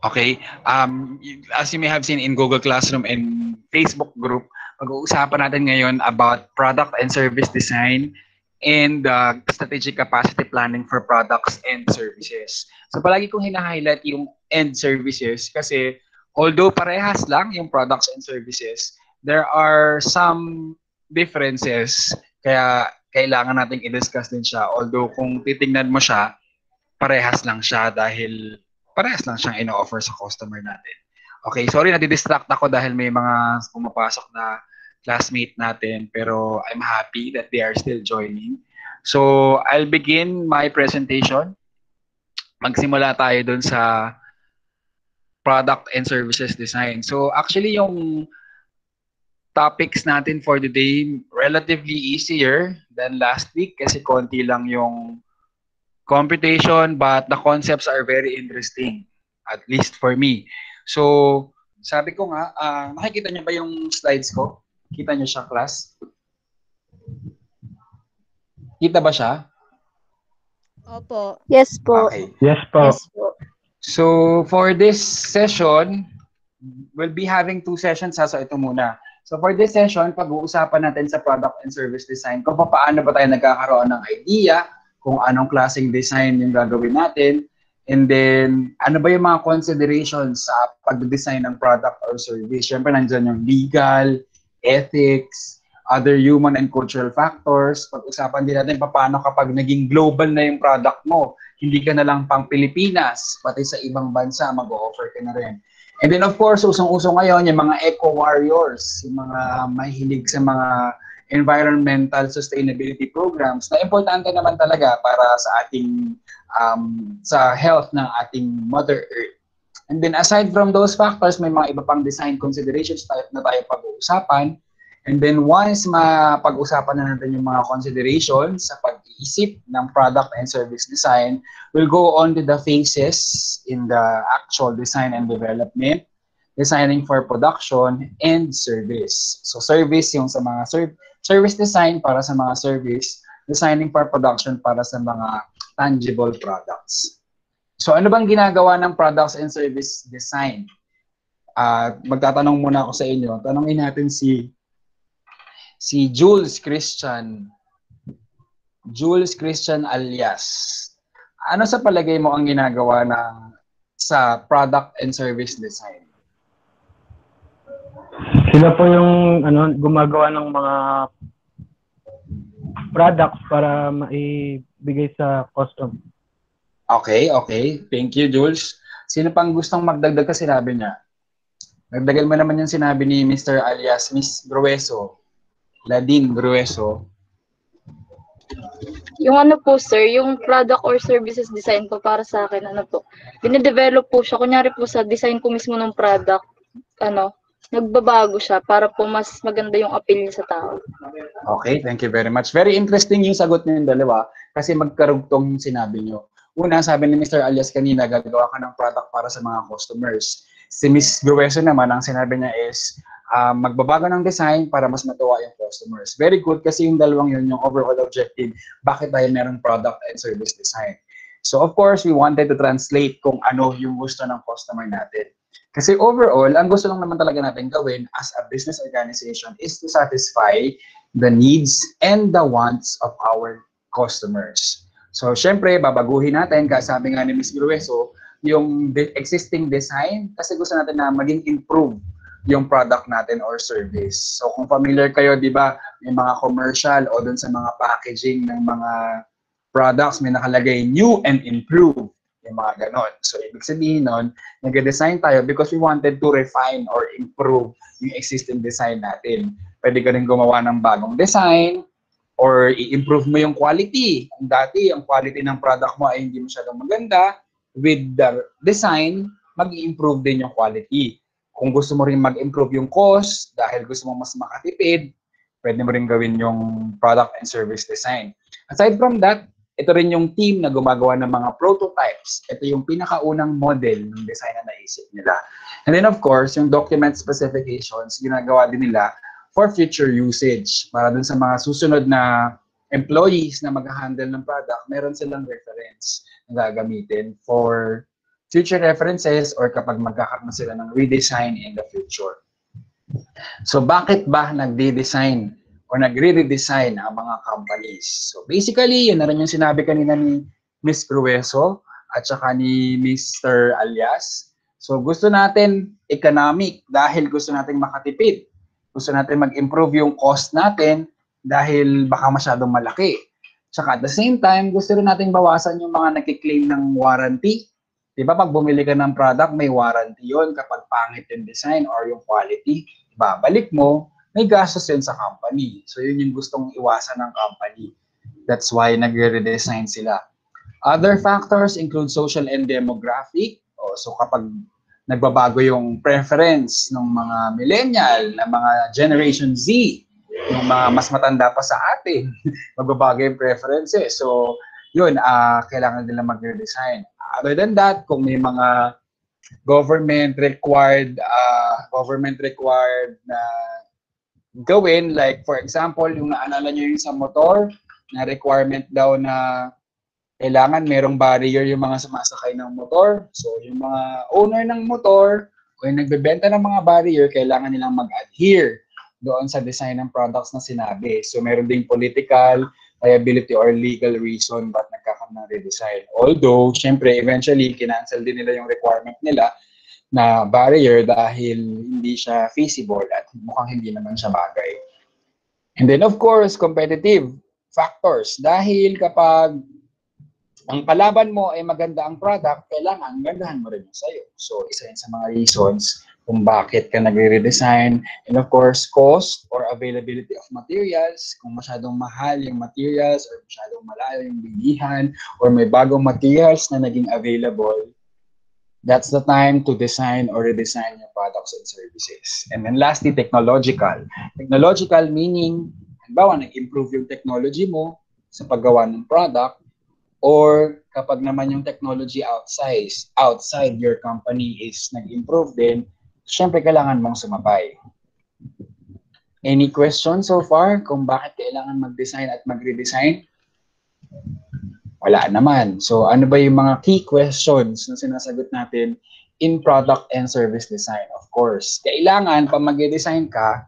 Okay. As you may have seen in Google Classroom and Facebook group, pag-uusapan natin ngayon about product and service design and strategic capacity planning for products and services. So palagi kong hina-highlight yung end services kasi although parehas lang yung products and services, there are some differences kaya kailangan nating i-discuss din siya. Although kung titingnan mo siya, parehas lang siya dahil parehas lang siyang ino-offer sa customer natin. Okay, sorry nadidistract ako dahil may mga pumapasok na classmate natin pero I'm happy that they are still joining. So, I'll begin my presentation. Magsimula tayo dun sa product and services design. So, actually yung topics natin for the day relatively easier than last week kasi konti lang yung computation, but the concepts are very interesting, at least for me. So, sabi ko nga, nakikita niyo ba yung slides ko? Kita niyo siya, class? Kita ba siya? Opo. Yes po. Okay. Yes po. Yes po. So, for this session, we'll be having 2 sessions. So, ito muna. So, for this session, pag-uusapan natin sa product and service design kung paano ba tayo nagkakaroon ng idea, kung anong klaseng design yung gagawin natin, and then ano ba yung mga considerations sa pag-design ng product or service. Siyempre, nandyan yung legal, ethics, other human and cultural factors. Pag-usapan din natin paano kapag naging global na yung product mo, hindi ka na lang pang Pilipinas, pati sa ibang bansa, mag-o-offer ka na rin. And then of course, usong-uso ngayon yung mga eco-warriors, yung mga mahilig sa mga environmental sustainability programs na importante naman talaga para sa ating sa health ng ating Mother Earth. And then aside from those factors, may mga iba pang design considerations na tayo pag-uusapan. And then once mapag-usapan na natin yung mga considerations sa pag-iisip ng product and service design, we'll go on to the phases in the actual design and development, designing for production, and service. So service yung sa mga service design para sa mga service, designing for production para sa mga tangible products. So ano bang ginagawa ng products and service design? Magtatanong muna ako sa inyo. Tanongin natin si Jules Christian alias. Ano sa palagay mo ang ginagawa sa product and service design? Sila po yung gumagawa ng mga products para maibigay sa customer. Okay. Thank you, Jules. Sino pang gustong magdagdag ka sinabi niya? Nagdagal mo naman yung sinabi ni Mr. alias Miss Grueso. Ladine Grueso. Yung po sir, yung product or services design po para sa akin, dine-develop po siya. Kunyari po sa design po mismo ng product, nagbabago siya para po mas maganda yung appeal niya sa tao. Okay, thank you very much. Very interesting yung sagot niyong dalawa kasi magkarugtong yung sinabi niyo. Una, sabi ni Mr. Alias kanina, gagawa ka ng product para sa mga customers. Si Ms. Grueso naman, ang sinabi niya is, magbabago ng design para mas matuwa yung customers. Very good kasi yung dalawang yun, yung overall objective, bakit tayo merong product and service design. So of course, we wanted to translate kung ano yung gusto ng customer natin. Kasi overall, ang gusto lang naman talaga natin gawin as a business organization is to satisfy the needs and the wants of our customers. So syempre, babaguhin natin, kasabi nga ni Ms. Grueso, yung existing design kasi gusto natin na maging improve yung product natin or service. So kung familiar kayo, di ba, may mga commercial o dun sa mga packaging ng mga products, may nakalagay new and improve. Yung mga ganon. So, ibig sabihin nun, nag-design tayo because we wanted to refine or improve yung existing design natin. Pwede ka rin gumawa ng bagong design or i-improve mo yung quality. Kung dati, yung quality ng product mo ay hindi masyadong maganda, with the design, mag-i-improve din yung quality. Kung gusto mo rin mag-improve yung cost dahil gusto mo mas makatipid, pwede mo rin gawin yung product and service design. Aside from that, ito rin yung team na gumagawa ng mga prototypes. Ito yung pinakaunang model ng design na naisip nila. And then of course, yung document specifications, ginagawa din nila for future usage. Para dun sa mga susunod na employees na mag-handle ng product, meron silang reference na gagamitin for future references or kapag magkakaroon sila ng redesign in the future. So bakit ba nagde-design o nagre-redesign ang mga companies? So basically, yun na rin yung sinabi kanina ni Ms. Grueso at saka ni Mr. Alias. So gusto natin economic dahil gusto natin makatipid. Gusto natin mag-improve yung cost natin dahil baka masyadong malaki. Tsaka at the same time, gusto rin natin bawasan yung mga nagkiklaim ng warranty. Diba pag bumili ka ng product, may warranty yun kapag pangit yung design or yung quality. Babalik mo, may gastos yun sa company. So yun yung gustong iwasan ng company. That's why nagre-redesign sila. Other factors include social and demographic. So kapag nagbabago yung preference ng mga millennial, ng mga Generation Z, yung mga mas matanda pa sa atin, magbabago yung preferences. So yun, kailangan nila mag-redesign. Other than that, kung may mga government required na gawin, like for example, yung naalala nyo yung sa motor, na requirement daw na kailangan merong barrier yung mga sumasakay ng motor. So yung mga owner ng motor o yung nagbebenta ng mga barrier, kailangan nilang mag-adhere doon sa design ng products na sinabi. So meron ding political, liability or legal reason ba't nagkakaroon ng redesign. Although, syempre, eventually, kinancel din nila yung requirement nila na barrier dahil hindi siya feasible at mukhang hindi naman siya bagay. And then, of course, competitive factors. Dahil kapag ang kalaban mo ay maganda ang product, kailangan gandahan mo rin yung sayo. So, isa yun sa mga reasons kung bakit ka nagre-redesign. And of course, cost or availability of materials. Kung masyadong mahal yung materials or masyadong malayo yung bilihan or may bagong materials na naging available, that's the time to design or redesign your products and services. And then lastly, technological. Technological meaning, halimbawa, nag-improve yung technology mo sa paggawa ng product, or kapag naman yung technology outside your company is nag-improve din, syempre kailangan mong sumabay. Any questions so far kung bakit kailangan mag-design at mag-redesign? Wala naman. So ano ba yung mga key questions na sinasagot natin in product and service design? Of course, kailangan pa mag-design ka,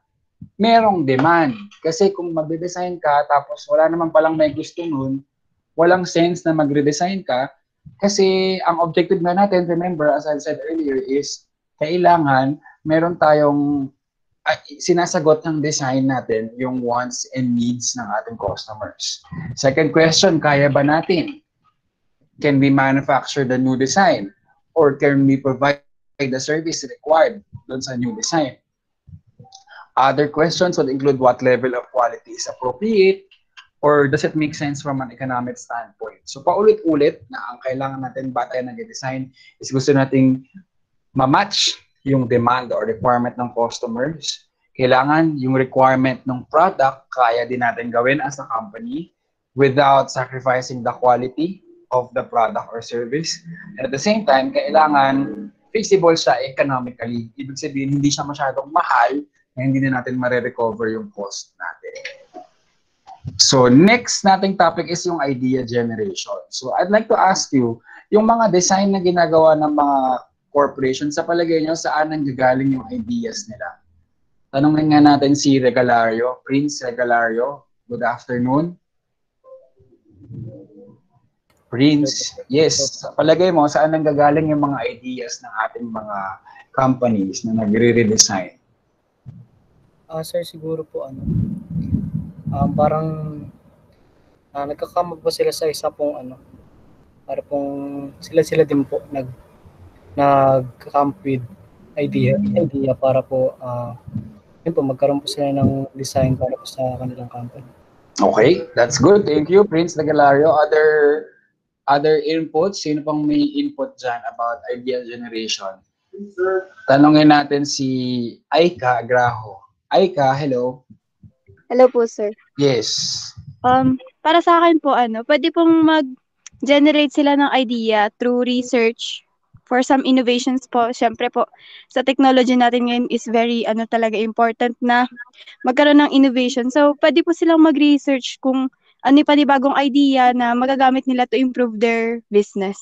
merong demand. Kasi kung mag-design ka tapos wala naman palang may gusto nun, walang sense na mag-redesign ka kasi ang objective na natin, remember, as I said earlier, is kailangan meron tayong sinasagot ng design natin yung wants and needs ng ating customers. Second question, kaya ba natin? Can we manufacture the new design? Or can we provide the service required doon sa new design? Other questions would include what level of quality is appropriate, or does it make sense from an economic standpoint? So paulit-ulit na ang kailangan natin ba tayo nag-design is gusto nating ma-match yung demand or requirement ng customers. Kailangan yung requirement ng product kaya din natin gawin as a company without sacrificing the quality of the product or service. And at the same time, kailangan feasible siya economically. Ibig sabihin, hindi siya masyadong mahal na hindi na natin mare-recover yung cost natin. So next nating topic is yung idea generation. So I'd like to ask you, yung mga design na ginagawa ng mga corporations, sa palagay nyo, saan nanggagaling yung ideas nila? Tanungin nga natin si Regalario, Prince Regalario. Good afternoon. Prince, yes. Sa palagay mo, saan nanggagaling yung mga ideas ng ating mga companies na nagre-redesign? Sir, siguro po parang nagkakamag po sila sa isa pong para pong sila din po nag-come with idea para po yun po magkaroon po sila ng design para po sa kanilang company. Okay, that's good. Thank you, Prince Regalario. Other inputs? Sino pang may input dyan about idea generation? Tanungin natin si Aika Agraho. Aika, hello. Hello po, sir. Yes. Para sa akin po, pwede pong mag-generate sila ng idea through research for some innovations po. Siyempre po, sa technology natin ngayon is very, talaga important na magkaroon ng innovation. So, pwede po silang mag-research kung ano yung panibagong idea na magagamit nila to improve their business.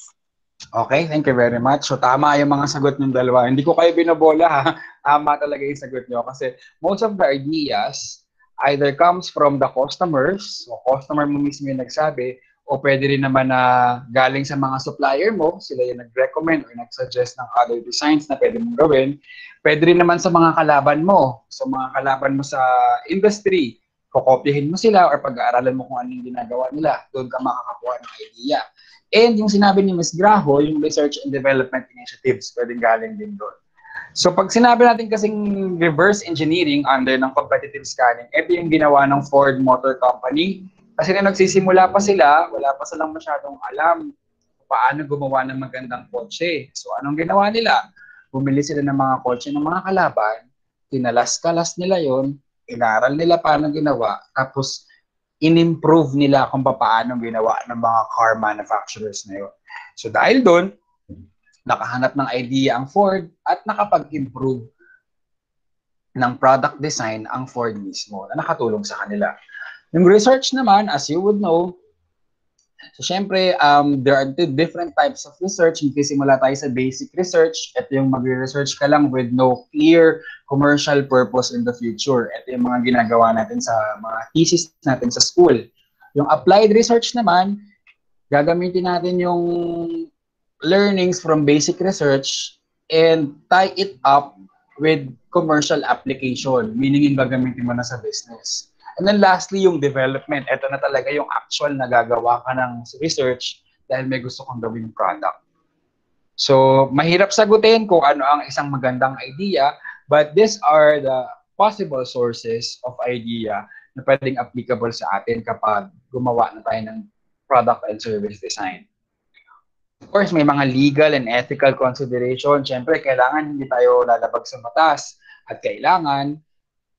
Okay, thank you very much. So tama yung mga sagot ng dalawa. Hindi ko kayo binobola ha. Tama talaga yung sagot nyo kasi most of the ideas either comes from the customers, so customer mo mismo yung nagsabi, o pwede rin naman na galing sa mga supplier mo, sila yung nag-recommend or nag-suggest ng other designs na pwede mong gawin. Pwede rin naman sa mga kalaban mo, so mga kalaban mo sa industry, kokopyahin mo sila or pag-aaralan mo kung ano yung ginagawa nila, doon ka makakakuha ng idea. And yung sinabi ni Ms. Graho, yung research and development initiatives, pwedeng galing din doon. So pag sinabi natin kasing reverse engineering under ng competitive scanning, ito yung ginawa ng Ford Motor Company. Kasi na nagsisimula pa sila, wala pa silang masyadong alam paano gumawa ng magandang kotse. So anong ginawa nila? Bumili sila ng mga kotse ng mga kalaban, tinalas-kalas nila yon, inaral nila paano ginawa, tapos in-improve nila kung paano ginawa ng mga car manufacturers na yun. So dahil doon, nakahanap ng idea ang Ford at nakapag-improve ng product design ang Ford mismo na nakatulong sa kanila. Yung research naman, as you would know, so syempre, there are two different types of research. Magsisimula tayo sa basic research. Ito yung mag-research ka lang with no clear commercial purpose in the future. Ito yung mga ginagawa natin sa mga thesis natin sa school. Yung applied research naman, gagamitin natin yung learnings from basic research and tie it up with commercial application, meaning yung gagamitin mo na sa business. And then lastly, yung development. Ito na talaga yung actual na gagawa ka ng research dahil may gusto kong gawing product. So, mahirap sagutin kung ano ang isang magandang idea, but these are the possible sources of idea na pwedeng applicable sa atin kapag gumawa na tayo ng product and service design. Of course, may mga legal and ethical consideration. Siyempre, kailangan hindi tayo lalabag sa batas at kailangan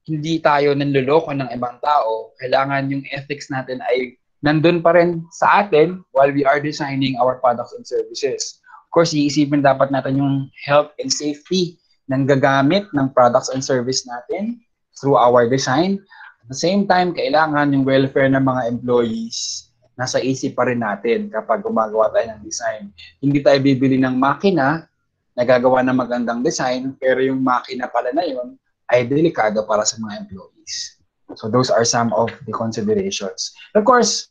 hindi tayo nanloloko ng ibang tao. Kailangan yung ethics natin ay nandun pa rin sa atin while we are designing our products and services. Of course, iisipin dapat natin yung health and safety ng gagamit ng products and service natin through our design. At the same time, kailangan yung welfare ng mga employees nasa isip pa rin natin kapag gumagawa tayo ng design. Hindi tayo bibili ng makina na gagawa ng magandang design, pero yung makina pala na yun ay delikado para sa mga employees. So those are some of the considerations. Of course,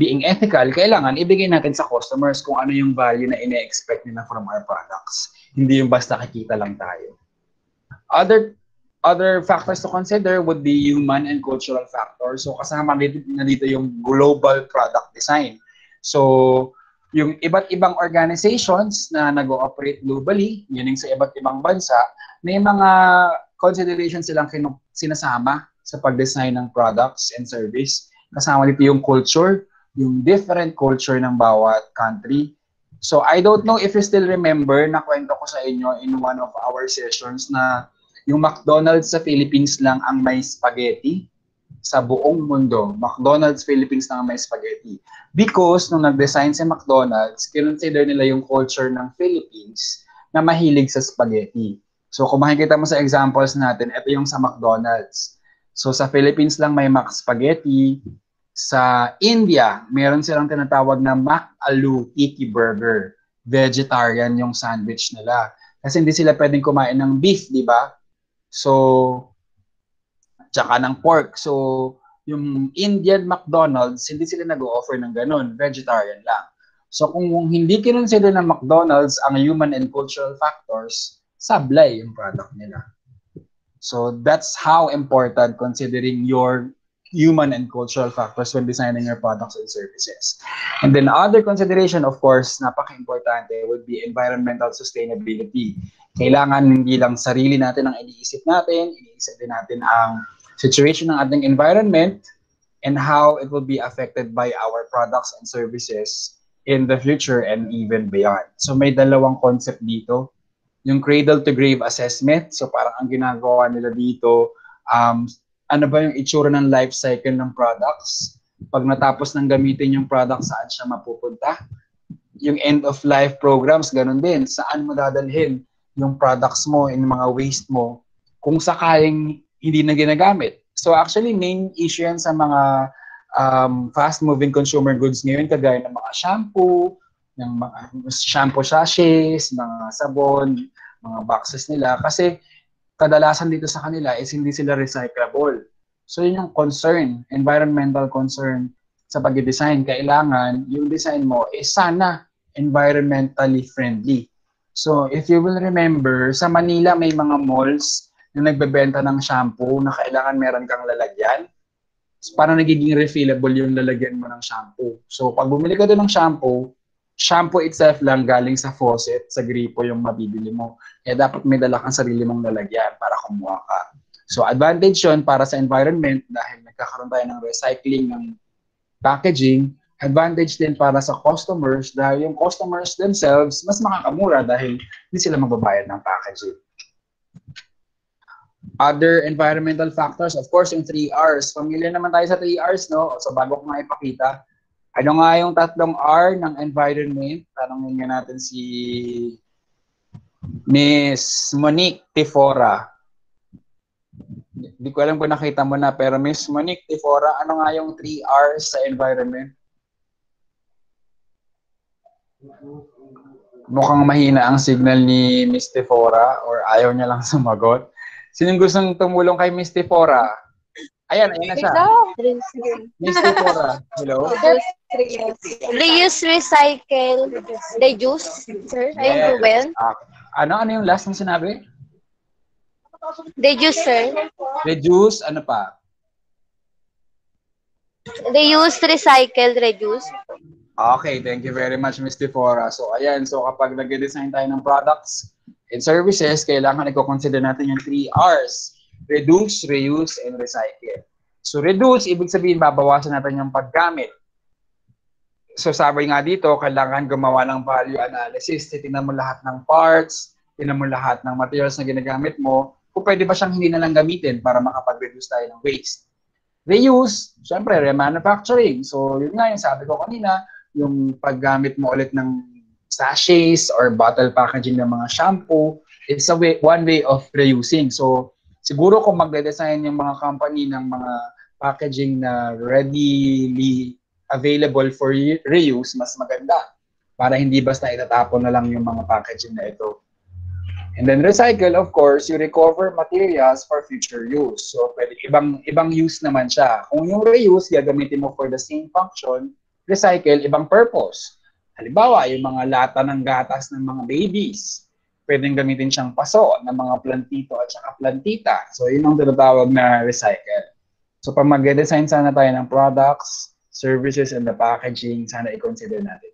being ethical, kailangan ibigay natin sa customers kung ano yung value na ine-expect nila from our products. Hindi yung basta kikita lang tayo. Other factors to consider would be human and cultural factors. So kasama na dito yung global product design. So yung iba't ibang organizations na nag-ooperate globally, meaning sa iba't ibang bansa, may mga considerations silang sinasama sa pag-design ng products and service. Kasama dito yung culture, yung different culture ng bawat country. So I don't know if you still remember, nakwento ko sa inyo in one of our sessions na yung McDonald's sa Philippines lang ang may spaghetti sa buong mundo. McDonald's Philippines lang ang may spaghetti. Because nung nag-design si McDonald's, kinonsider nila yung culture ng Philippines na mahilig sa spaghetti. So kung makikita mo sa examples natin, ito yung sa McDonald's. So sa Philippines lang may Spaghetti. Sa India, meron silang tinatawag na McAloo Tiki Burger. Vegetarian yung sandwich nila. Kasi hindi sila pwedeng kumain ng beef, di ba? So, tsaka ng pork. So, yung Indian McDonald's, hindi sila nag-o-offer ng ganun. Vegetarian lang. So, kung hindi kinonsider ng McDonald's ang human and cultural factors, sablay yung product nila. So, that's how important considering your human and cultural factors when designing your products and services. And then other consideration, of course, napaka-importante would be environmental sustainability. Kailangan hindi lang sarili natin ang iniisip natin, iniisip din natin ang situation ng ating environment and how it will be affected by our products and services in the future and even beyond. So may dalawang concept dito. Yung cradle-to-grave assessment. So parang ang ginagawa nila dito, ano ba yung itsura ng life cycle ng products? Pag natapos ng gamitin yung product, saan siya mapupunta? Yung end-of-life programs, ganun din. Saan mo dadalhin yung products mo, yung mga waste mo, kung sakaling hindi na ginagamit. So actually, main issue yan sa mga fast-moving consumer goods ngayon, kagaya ng mga shampoo, ng mga shampoo sachets, mga sabon, mga boxes nila. Kasi kadalasan dito sa kanila is hindi sila recyclable. So yun yung concern, environmental concern sa pag-design. Kailangan yung design mo is sana environmentally friendly. So if you will remember, sa Manila may mga malls na nagbebenta ng shampoo na kailangan meron kang lalagyan. So, parang nagiging refillable yung lalagyan mo ng shampoo. So pag bumili ka doon ng shampoo itself lang galing sa faucet, sa gripo yung mabibili mo. Kaya dapat may dala kang sarili mong lalagyan para kumuha ka. So advantage yun para sa environment dahil nagkakaroon tayo ng recycling ng packaging. Advantage din para sa customers dahil yung customers themselves mas makakamura dahil hindi sila magbabayad ng packaging. Other environmental factors, of course, yung 3 Rs. Familiar naman tayo sa 3 Rs, no? So bago ko nga ipakita, ano nga yung 3 R ng environment? Tanongin nga natin si Miss Monique Tifora. Hindi ko alam kung nakita mo na, pero Miss Monique Tifora, ano nga yung 3 Rs sa environment? Mukhang mahina ang signal ni Miss Tifora or ayaw niya lang sumagot. Sinong gustong tumulong kay Miss Tifora? Ayan na siya. Miss Tifora, hello? Reuse, recycle, reduce, sir. Ayun po ba yun? Ano yung last na sinabi? Reduce, sir. Reduce, ano pa? Reuse, recycle, reduce. Okay, thank you very much, Miss Tifora. So, ayan. So, kapag nag-design tayo ng products and services, kailangan i-consider natin yung 3 Rs. Reduce, reuse, and recycle. So, reduce, ibig sabihin, babawasan natin yung paggamit. So, sabi nga dito, kailangan gumawa ng value analysis. Titingnan mo lahat ng parts, titingnan mo lahat ng materials na ginagamit mo, kung pwede ba siyang hindi na lang gamitin para makapag-reduce tayo ng waste. Reuse, syempre, remanufacturing. So, yun nga yung sabi ko kanina, yung paggamit mo ulit ng sachets or bottle packaging ng mga shampoo, it's one way of reusing. So, siguro kung magde-design yung mga company ng mga packaging na readily available for reuse, mas maganda. Para hindi basta itatapon na lang yung mga packaging na ito. And then recycle, of course, you recover materials for future use. So, pwede ibang use naman siya. Kung yung reuse, gagamitin mo for the same function, recycle, ibang purpose. Halimbawa, yung mga lata ng gatas ng mga babies, pwedeng gamitin siyang paso ng mga plantito at saka plantita. So, yun ang tinatawag na recycle. So, pag mag-design sana tayo ng products, services, and the packaging, sana i-consider natin.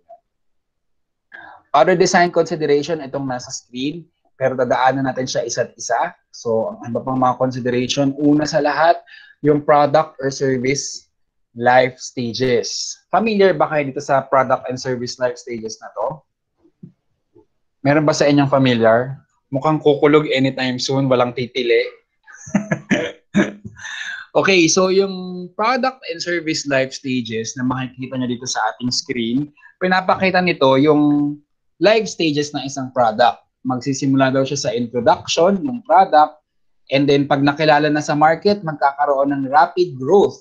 Other design consideration, itong nasa screen, pero dadaanan natin siya isa't isa. So, ang ano pang mga consideration, una sa lahat, yung product or service life stages. Familiar ba kayo dito sa product and service life stages na to? Meron ba sa inyong familiar? Mukhang kukulog anytime soon, walang titili. Okay, so yung product and service life stages na makikita nyo dito sa ating screen, pinapakita nito yung life stages ng isang product. Magsisimula daw siya sa introduction ng product, and then pag nakilala na sa market, magkakaroon ng rapid growth.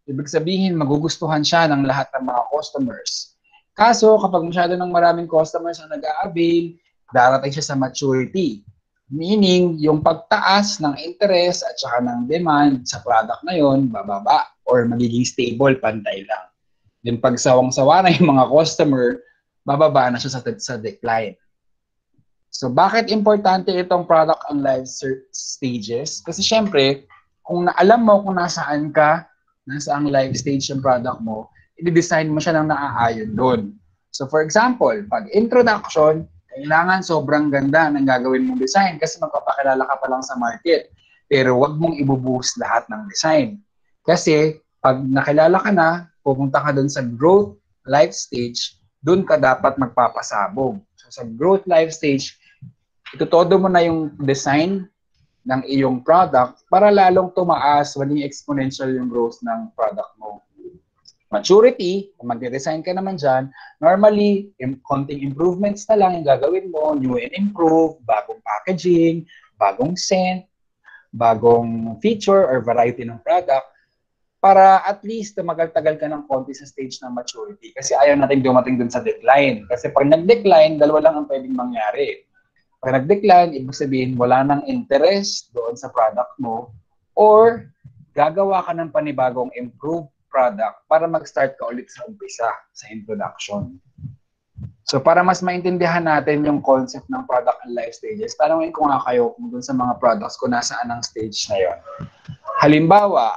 Ibig sabihin, magugustuhan siya ng lahat ng mga customers. Kaso, kapag masyado ng maraming customers ang nag-a-avail, darating siya sa maturity. Meaning, yung pagtaas ng interest at saka ng demand sa product na yon, bababa or magiging stable, pantay lang. Then pag sawang-sawa na yung mga customer, bababa na siya sa decline. So, bakit importante itong product and life stages? Kasi syempre, kung alam mo kung nasaan ka, nasa ang life stage ng product mo, i-design mo siya ng naaayon doon. So for example, pag introduction, kailangan sobrang ganda ng gagawin mong design kasi magpapakilala ka pa lang sa market. Pero wag mong ibubuhos lahat ng design. Kasi pag nakilala ka na, pupunta ka doon sa growth life stage, doon ka dapat magpapasabog. So sa growth life stage, itutodo mo na yung design ng iyong product para lalong tumaas, maging exponential yung growth ng product mo. Maturity, kung mag-design ka naman dyan, normally, konting improvements na lang yung gagawin mo, new and improve, bagong packaging, bagong scent, bagong feature or variety ng product. para at least tumagal-tagal ka ng konti sa stage ng maturity. Kasi ayaw natin dumating dun sa decline. Kasi pag nag-decline, dalawa lang ang pwedeng mangyari. Pag nag-decline, ibig sabihin wala nang interest doon sa product mo or gagawa ka ng panibagong improved product para mag-start ka ulit sa umpisa, sa introduction. So para mas maintindihan natin yung concept ng product and life stages, tanongin ko nga kayo kung dun sa mga products ko nasaan ang stage na yun. Halimbawa,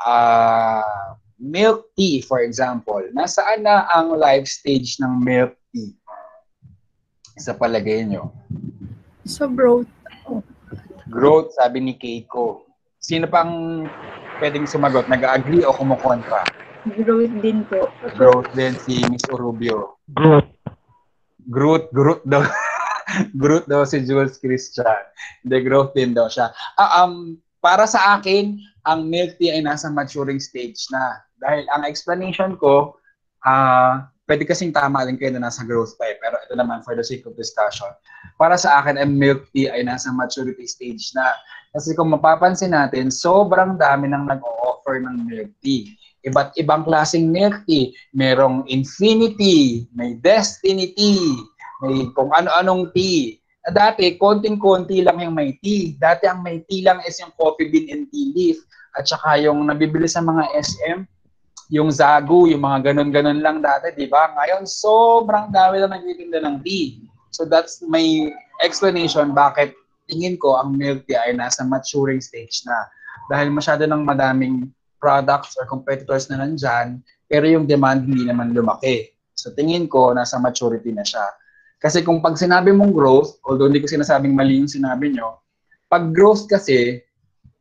milk tea for example, nasaan na ang life stage ng milk tea? Sa palagay nyo? Sa growth. Growth, sabi ni Keiko. Sino pang pwedeng sumagot? Nag-agree o kumukontra? Growth din po. Growth din si Miss Urubio. Groot daw. Groot daw si Jules Christian. The growth din daw siya. Para sa akin, ang milk tea ay nasa maturing stage na. Dahil ang explanation ko, pwede kasing tama din kayo na nasa growth pa eh. Pero ito naman for the sake of discussion. Para sa akin, ang milk tea ay nasa maturity stage na. Kasi kung mapapansin natin, sobrang dami nang nag-o-offer ng milk tea. Iba't ibang klaseng milk tea. Merong infinity, may destiny tea, may kung ano-anong tea. Dati, konting-konti lang yung may tea. Dati ang may tea lang is yung coffee bean and tea leaf. At saka yung nabibili sa mga SM, yung Zagu, yung mga ganun-ganun lang dati, di ba? Ngayon, sobrang dami na nagtitinda ng tea. So that's my explanation bakit tingin ko ang milk tea ay nasa maturing stage na. Dahil masyado ng madaming products or competitors na nandyan, pero yung demand hindi naman lumaki. So tingin ko, nasa maturity na siya. Kasi kung pag sinabi mong growth, although hindi ko sinasabing mali yung sinabi nyo, pag growth kasi,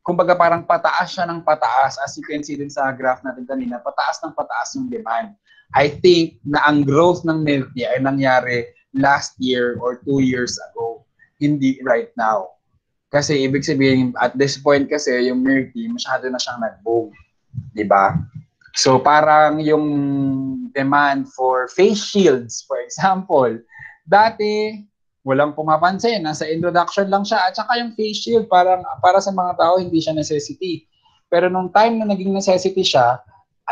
kumbaga parang pataas siya ng pataas, as you can see din sa graph natin kanina, pataas ng pataas yung demand. I think na ang growth ng milk tea ay nangyari last year or 2 years ago, hindi right now. Kasi ibig sabihin, at this point kasi, yung milk tea, masyado na siyang nag-boom. Diba? So parang yung demand for face shields, for example, dati walang pumapansin, nasa introduction lang siya, at saka yung face shield parang para sa mga tao hindi siya necessity. Pero nung time na naging necessity siya,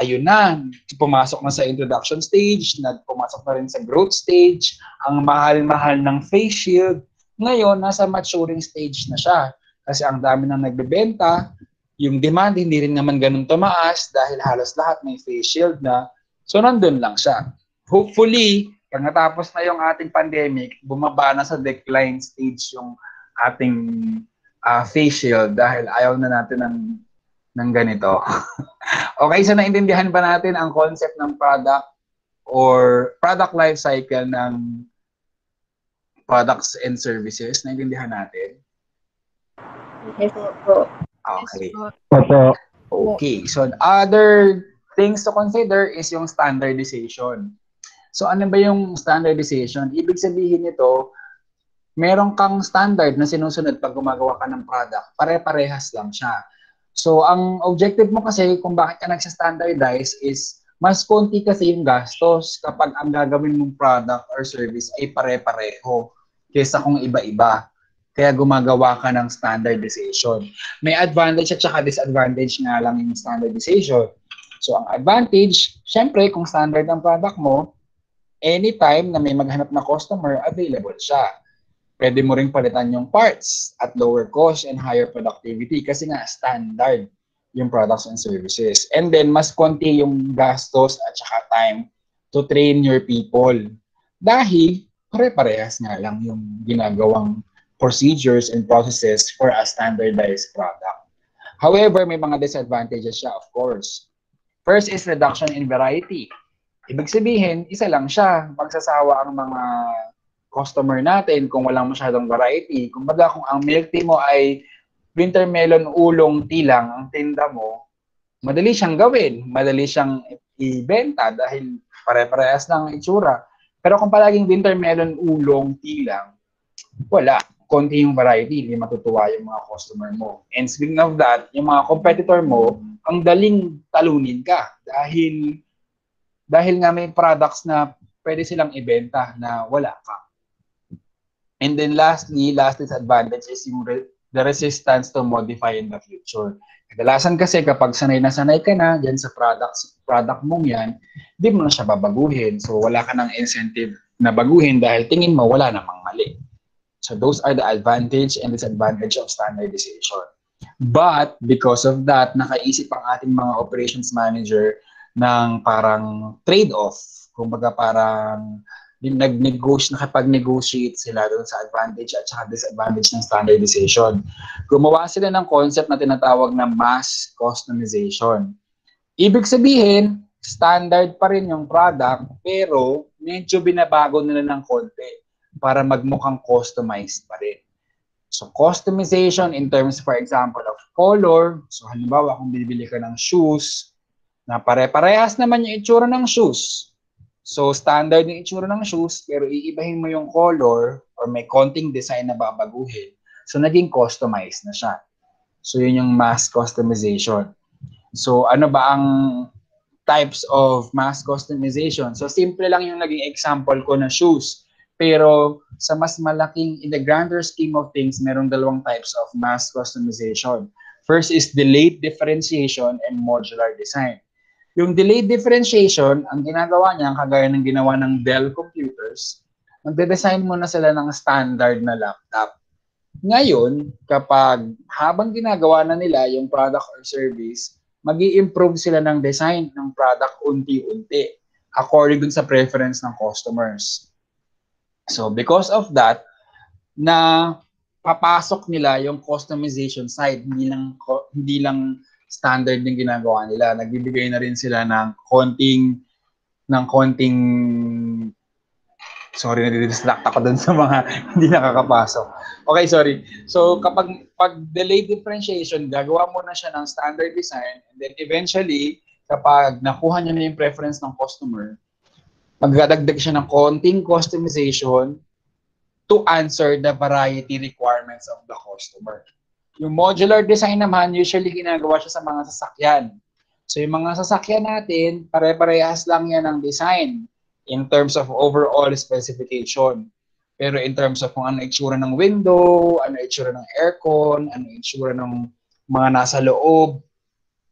ayun na, pumasok na sa introduction stage, pumasok na rin sa growth stage, ang mahal-mahal ng face shield, ngayon nasa maturing stage na siya. Kasi ang dami nang nagbebenta, yung demand hindi rin naman ganun tumaas dahil halos lahat may face shield na. So nandun lang siya. Hopefully, pag natapos na yung ating pandemic, bumaba na sa decline stage yung ating face shield dahil ayaw na natin ng ganito. Okay, so naintindihan ba natin ang concept ng product or product life cycle ng products and services? Naintindihan natin? Yes po. Okay. Opo. Okay. So, other things to consider is yung standardization. So, ano ba yung standardization? Ibig sabihin nito, meron kang standard na sinusunod pag gumagawa ka ng product. Pare-parehas lang siya. So, ang objective mo kasi kung bakit ka nagsa-standardize is mas konti kasi yung gastos kapag ang gagawin mong product or service ay pare-pareho kaysa kung iba-iba. Kaya gumagawa ka ng standardization. May advantage at saka disadvantage nga lang yung standardization. So, ang advantage, syempre, kung standard ang product mo, anytime na may maghanap na customer, available siya. Pwede mo ring palitan yung parts at lower cost and higher productivity kasi nga standard yung products and services. And then, mas konti yung gastos at saka time to train your people. Dahil, pare-parehas nga lang yung ginagawang procedures and processes for a standardized product. However, may mga disadvantages siya, of course. First is reduction in variety. Ibig sabihin, isa lang siya. Magsasawa ang mga customer natin kung walang masyadong variety. Kumbaga, kung ang milk tea mo ay winter melon ulong tea lang ang tinda mo, madali siyang gawin, madali siyang ibenta dahil pare-parehas lang ang itsura. Pero kung palaging winter melon ulong tea lang, wala. Konti yung variety, hindi matutuwa yung mga customer mo. And speaking of that, yung mga competitor mo, ang daling talunin ka dahil nga may products na pwede silang ibenta na wala ka. And then last disadvantage is yung the resistance to modify in the future. Kadalasan kasi kapag sanay na sanay ka na dyan sa product mong yan, di mo na siya babaguhin. So wala ka ng incentive na baguhin dahil tingin mo wala namang mali. So those are the advantage and disadvantage of standardization. But because of that, nakaisip ang ating mga operations manager ng parang trade-off. Kumbaga parang nakapag-negotiate sila doon sa advantage at saka disadvantage ng standardization. Gumawa sila ng concept na tinatawag na mass customization. Ibig sabihin, standard pa rin yung product, pero medyo binabago nila ng konti para magmukhang customized pa rin. So, customization in terms, for example, of color. So, halimbawa, kung bibili ka ng shoes, na pare-parehas naman yung itsura ng shoes. So, standard yung itsura ng shoes, pero iibahin mo yung color or may konting design na babaguhin. So, naging customized na siya. So, yun yung mass customization. So, ano ba ang types of mass customization? So, simple lang yung naging example ko na shoes. Pero, sa mas malaking, in the grander scheme of things, merong dalawang types of mass customization. First is delayed differentiation and modular design. Yung delayed differentiation, ang ginagawa niya, kagaya ng ginawa ng Dell computers, magde-design muna sila ng standard na laptop. Ngayon, kapag habang ginagawa na nila yung product or service, mag-i-improve sila ng design ng product unti-unti according dun sa preference ng customers. So, because of that, na papasok nila yung customization side, hindi lang standard yung ginagawa nila. Nagbibigay na rin sila ng konting sorry, nadidistract ako dun sa mga hindi nakakapasok. Okay, sorry. So, pag delayed differentiation, gagawa mo na siya ng standard design, and then eventually, kapag nakuha niya na yung preference ng customer, magdadagdag siya ng konting customization to answer the variety requirements of the customer. Yung modular design naman, usually ginagawa siya sa mga sasakyan. So yung mga sasakyan natin, pare-parehas lang yan ng design in terms of overall specification. Pero in terms of kung ano itsura ng window, ano itsura ng aircon, ano itsura ng mga nasa loob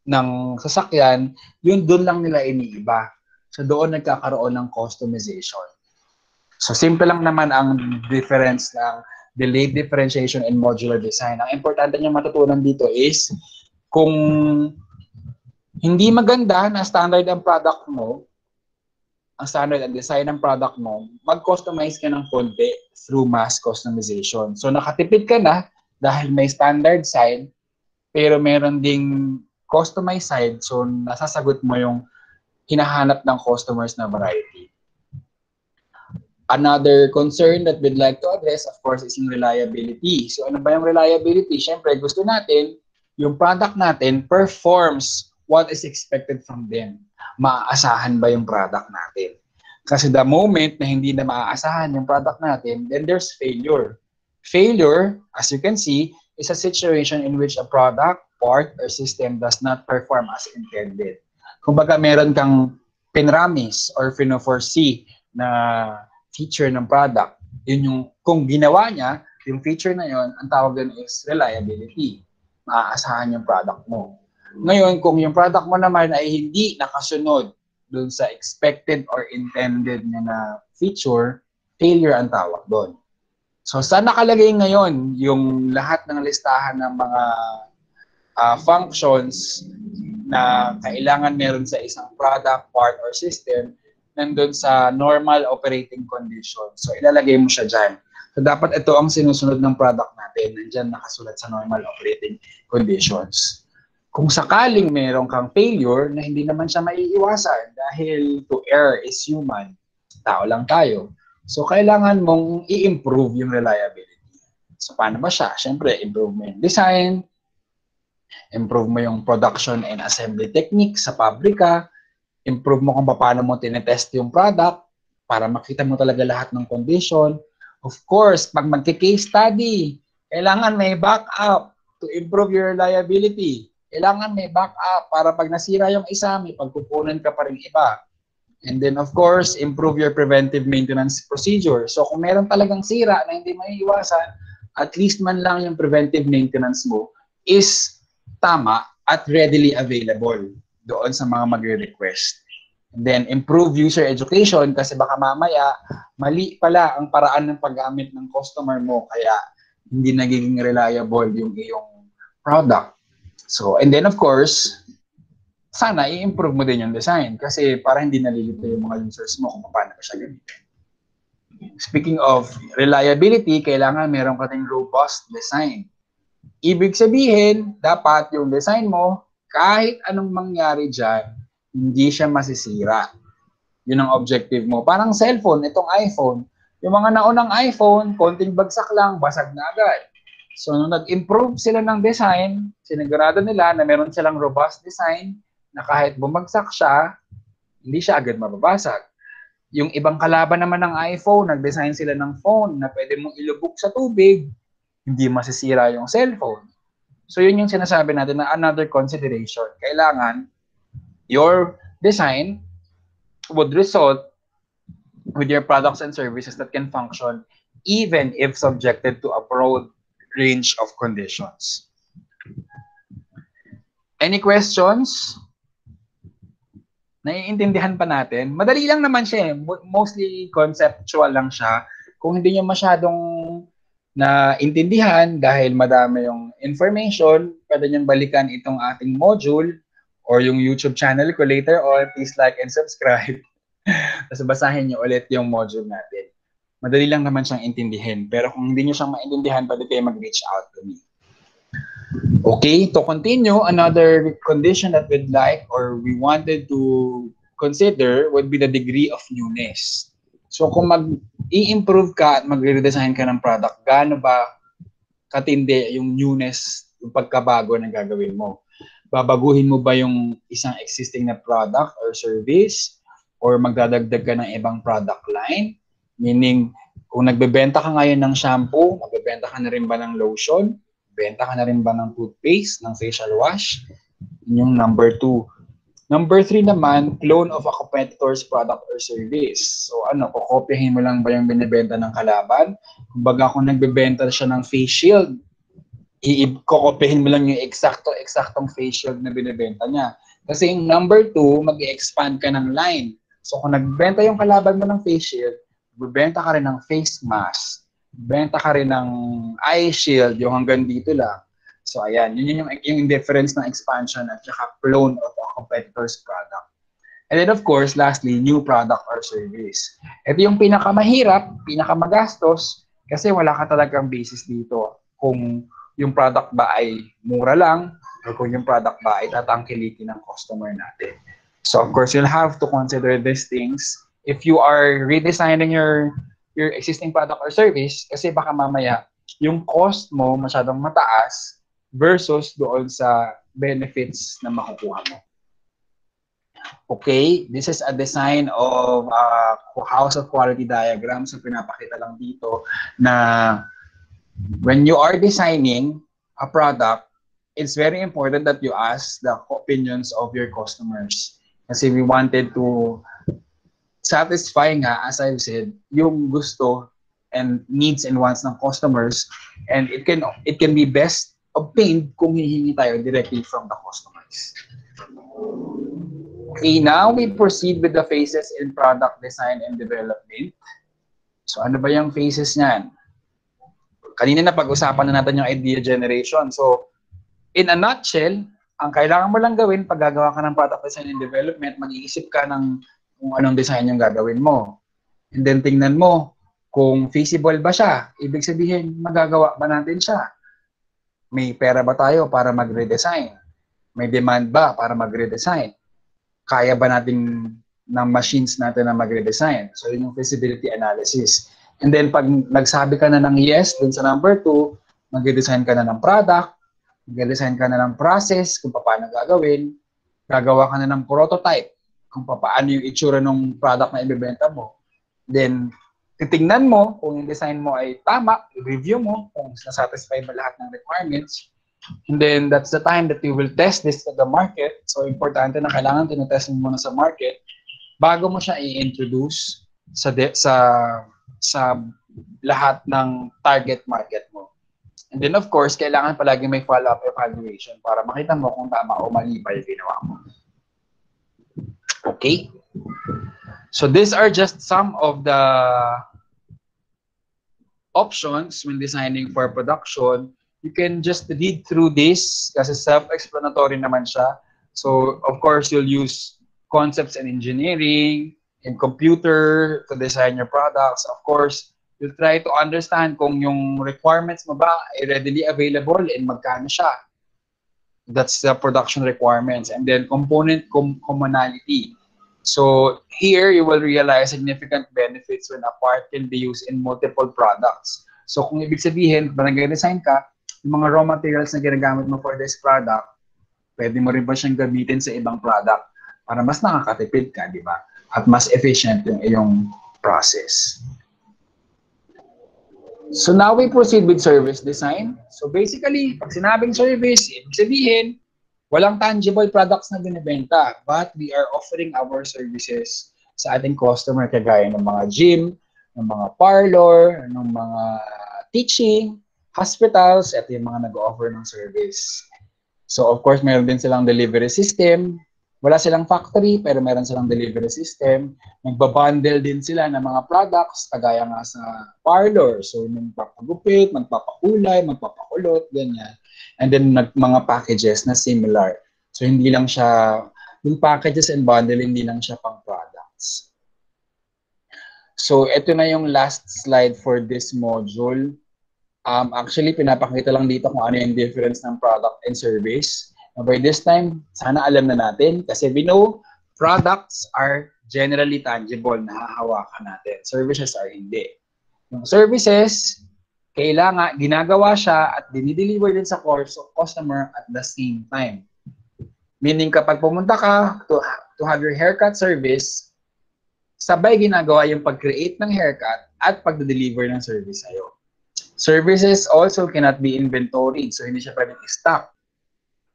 ng sasakyan, yun doon lang nila iniiba. So doon nagkakaroon ng customization. So simple lang naman ang difference ng delayed differentiation and modular design. Ang importante nyo matutunan dito is kung hindi maganda na standard ang product mo, ang standard ang design ng product mo, mag-customize ka ng konti through mass customization. So nakatipid ka na dahil may standard side, pero meron ding customized side, so nasasagot mo yung hinahanap ng customers na variety. Another concern that we'd like to address, of course, is yung reliability. So ano ba yung reliability? Siyempre, gusto natin, yung product natin performs what is expected from them. Maaasahan ba yung product natin? Kasi the moment na hindi na maaasahan yung product natin, then there's failure. Failure, as you can see, is a situation in which a product, part, or system does not perform as intended. Kumbaga, meron kang pinramis or pino-foresee na feature ng product. Yun yung, kung ginawa niya, yung feature na yun, ang tawag din is reliability. Maaasahan yung product mo. Ngayon, kung yung product mo naman ay hindi nakasunod dun sa expected or intended niya na feature, failure ang tawag doon. So, saan nakalagay ngayon yung lahat ng listahan ng mga functions na kailangan meron sa isang product, part, or system nandun sa normal operating condition. So, ilalagay mo siya dyan. So, dapat ito ang sinusunod ng product natin. Nandyan nakasulat sa normal operating conditions. Kung sakaling meron kang failure na hindi naman siya maiiwasan dahil to err is human, tao lang tayo. So, kailangan mong i-improve yung reliability. So, paano ba siya? Siyempre, improve mo yung design, improve mo yung production and assembly technique sa pabrika, improve mo kung paano mo tinetest yung product para makita mo talaga lahat ng condition. Of course, pag magki-case study, kailangan may backup to improve your reliability. Kailangan may backup para pag nasira yung isa, may pagkukunan ka pa rin iba. And then, of course, improve your preventive maintenance procedure. So, kung meron talagang sira na hindi maiiwasan, at least man lang yung preventive maintenance mo is tama at readily available doon sa mga magre-request. And then, improve user education kasi baka mamaya, mali pala ang paraan ng paggamit ng customer mo kaya hindi nagiging reliable yung iyong product. So, and then of course, sana i-improve mo din yung design kasi para hindi nalilito yung mga users mo kung paano siya gamitin. Speaking of reliability, kailangan meron ka ting robust design. Ibig sabihin, dapat yung design mo, kahit anong mangyari dyan, hindi siya masisira. Yun ang objective mo. Parang cellphone, itong iPhone. Yung mga naunang iPhone, konting bagsak lang, basag na agad. So, nung nag-improve sila ng design, sinigurado nila na meron silang robust design na kahit bumagsak siya, hindi siya agad mababasag. Yung ibang kalaban naman ng iPhone, nag-design sila ng phone na pwede mong ilubog sa tubig, hindi masisira yung cellphone. So, yun yung sinasabi natin na another consideration. Kailangan your design would result with your products and services that can function even if subjected to a broad range of conditions. Any questions? Naiintindihan pa natin? Madali lang naman siya eh. Mostly conceptual lang siya. Kung hindi nyo masyadong naintindihan dahil madami yung information, pwede nyo balikan itong ating module or yung YouTube channel ko later on. Please like and subscribe. Tapos basahin nyo ulit yung module natin. Madali lang naman siyang intindihin. Pero kung hindi nyo siyang maintindihan, pwede kayo mag-reach out to me. Okay, to continue, another condition that we'd like or we wanted to consider would be the degree of newness. So kung mag-i-improve ka at mag-redesign ka ng product, gaano ba katindi yung newness, yung pagkabago na gagawin mo? Babaguhin mo ba yung isang existing na product or service? Or magdadagdag ka ng ibang product line? Meaning, kung nagbebenta ka ngayon ng shampoo, magbebenta ka na rin ba ng lotion? Benta ka na rin ba ng toothpaste, ng facial wash? Yung number 2. Number 3 naman, clone of a competitor's product or service. So ano, kukopyahin mo lang ba yung binibenta ng kalaban? Kumbaga kung nagbebenta siya ng face shield, kukopyahin mo lang yung eksaktong face shield na binibenta niya. Kasi yung number 2, mag-i-expand ka ng line. So kung nagbenta yung kalaban mo ng face shield, magbebenta ka rin ng face mask. Benta ka rin ng eye shield, yung hanggang dito lang. So, ayan, yun yung difference ng expansion at saka clone of a competitor's product. And then, of course, lastly, new product or service. Ito yung pinakamahirap, pinakamagastos, kasi wala ka talagang basis dito kung yung product ba ay mura lang o kung yung product ba ay tatangkilikin ng customer natin. So, of course, you'll have to consider these things if you are redesigning your existing product or service kasi baka mamaya yung cost mo masyadong mataas versus doon sa benefits na makukuha mo. Okay, this is a design of house of quality diagram. So pinapakita lang dito na when you are designing a product, it's very important that you ask the opinions of your customers. Kasi we wanted to satisfy nga, as I've said, yung gusto and needs and wants ng customers, and it can be best obtained kung hihingi tayo directly from the customers. Okay, now we proceed with the phases in product design and development. So ano ba yung phases niyan? Kanina na pag-usapan na natin yung idea generation. So in a nutshell, ang kailangan mo lang gawin pag gagawa ka ng product design and development, mag-iisip ka ng kung anong design yung gagawin mo. And then tingnan mo kung feasible ba siya. Ibig sabihin, magagawa ba natin siya? May pera ba tayo para mag-redesign? May demand ba para mag-redesign? Kaya ba natin ng machines natin na mag-redesign? So yun yung feasibility analysis. And then pag nagsabi ka na ng yes dun sa number 2, mag-redesign ka na ng product, mag-redesign ka na ng process kung paano gagawin, gagawa ka na ng prototype kung paano yung itsura ng product na ibebenta mo. Then, titingnan mo kung yung design mo ay tama, review mo kung nasatisfy ba lahat ng requirements. And then, that's the time that you will test this to the market. So, importante na kailangan tinetest mo muna sa market bago mo siya i-introduce sa lahat ng target market mo. And then of course, kailangan palagi may follow-up evaluation para makita mo kung tama o mali pa yung ginawa mo. Okay? So these are just some of the options when designing for production. You can just read through this kasi self-explanatory naman siya. So of course, you'll use concepts in engineering, in computer to design your products. Of course, you'll try to understand kung yung requirements mo ba ay readily available and magkano siya. That's the production requirements. And then component commonality. So here you will realize significant benefits when a part can be used in multiple products. So kung ibig sabihin, kung nag-design ka, yung mga raw materials na ginagamit mo for this product, pwede mo rin ba siyang gamitin sa ibang product para mas nakakatipid ka, di ba? At mas efficient yung iyong process. So now we proceed with service design. So basically, pag sinabing service, ibig sabihin, walang tangible products na binibenta, but we are offering our services sa ating customer kagaya ng mga gym, ng mga parlor, ng mga teaching, hospitals, at yung mga nag-offer ng service. So of course, meron din silang delivery system. Wala silang factory, pero meron silang delivery system. Nagbabundle din sila ng mga products, kagaya nga sa parlor. So magpapagupit, magpapakulay, magpapakulot, ganyan. And then mga packages na similar. So hindi lang siya, yung packages and bundle, hindi lang siya pang products. So ito na yung last slide for this module. Actually, pinapakita lang dito kung ano yung difference ng product and service. Now, by this time, sana alam na natin kasi we know products are generally tangible, nahahawakan natin. Services are hindi. Yung services, kailangan, ginagawa siya at dinideliver din sa customer at the same time. Meaning kapag pumunta ka to have your haircut service, sabay ginagawa yung pag-create ng haircut at pag-deliver ng service sa'yo. Services also cannot be inventoried, so hindi siya pwedeng i-stock.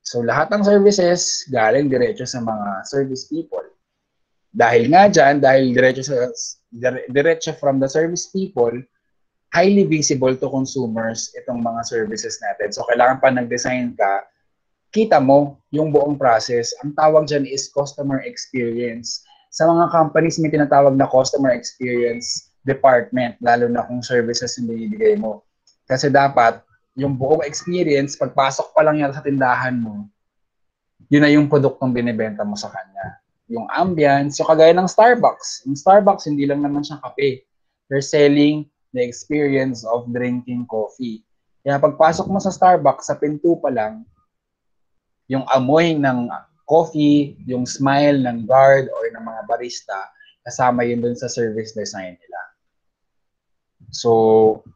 So lahat ng services galing diretso sa mga service people. Dahil nga dyan, dahil diretso from the service people, highly visible to consumers itong mga services natin. So kailangan pa nag-design ka, kita mo yung buong process. Ang tawag dyan is customer experience. Sa mga companies may tinatawag na customer experience department, lalo na kung services yung binibigay mo. Kasi dapat yung buong experience, pagpasok pa lang yan sa tindahan mo, yun na yung produktong binibenta mo sa kanya. Yung ambience, so kagaya ng Starbucks. Yung Starbucks, hindi lang naman siya kape. They're selling the experience of drinking coffee. Kaya pagpasok mo sa Starbucks, sa pinto pa lang, yung amoy ng coffee, yung smile ng guard or ng mga barista, kasama yun dun sa service design nila. So,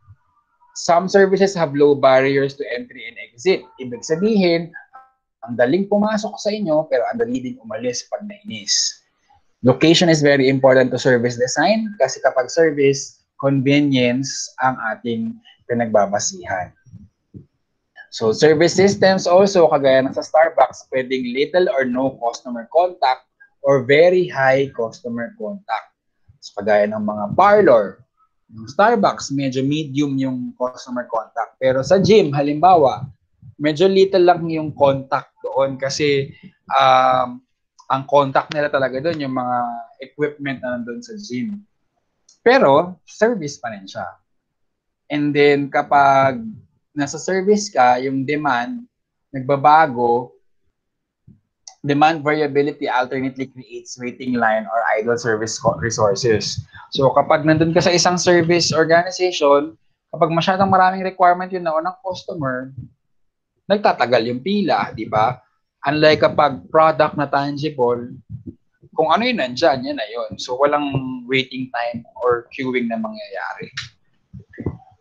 some services have low barriers to entry and exit. Ibig sabihin, ang daling pumasok sa inyo, pero ang dali din umalis pag nainis. Location is very important to service design kasi kapag service, convenience ang ating pinagbabasihan. So service systems also, kagaya ng sa Starbucks, pwedeng little or no customer contact or very high customer contact. So kagaya ng mga parlor, yung Starbucks, medyo medium yung customer contact. Pero sa gym, halimbawa, medyo little lang yung contact doon kasi ang contact nila talaga doon, yung mga equipment na nandun sa gym. Pero, service pa rin siya. And then, kapag nasa service ka, yung demand, nagbabago, demand variability alternately creates waiting line or idle service resources. So, kapag nandun ka sa isang service organization, kapag masyadong maraming requirement yun na ng customer, nagtatagal yung pila, di ba? Unlike kapag product na tangible, kung ano yun nandyan, yan na yun. So, walang waiting time or queuing na mangyayari.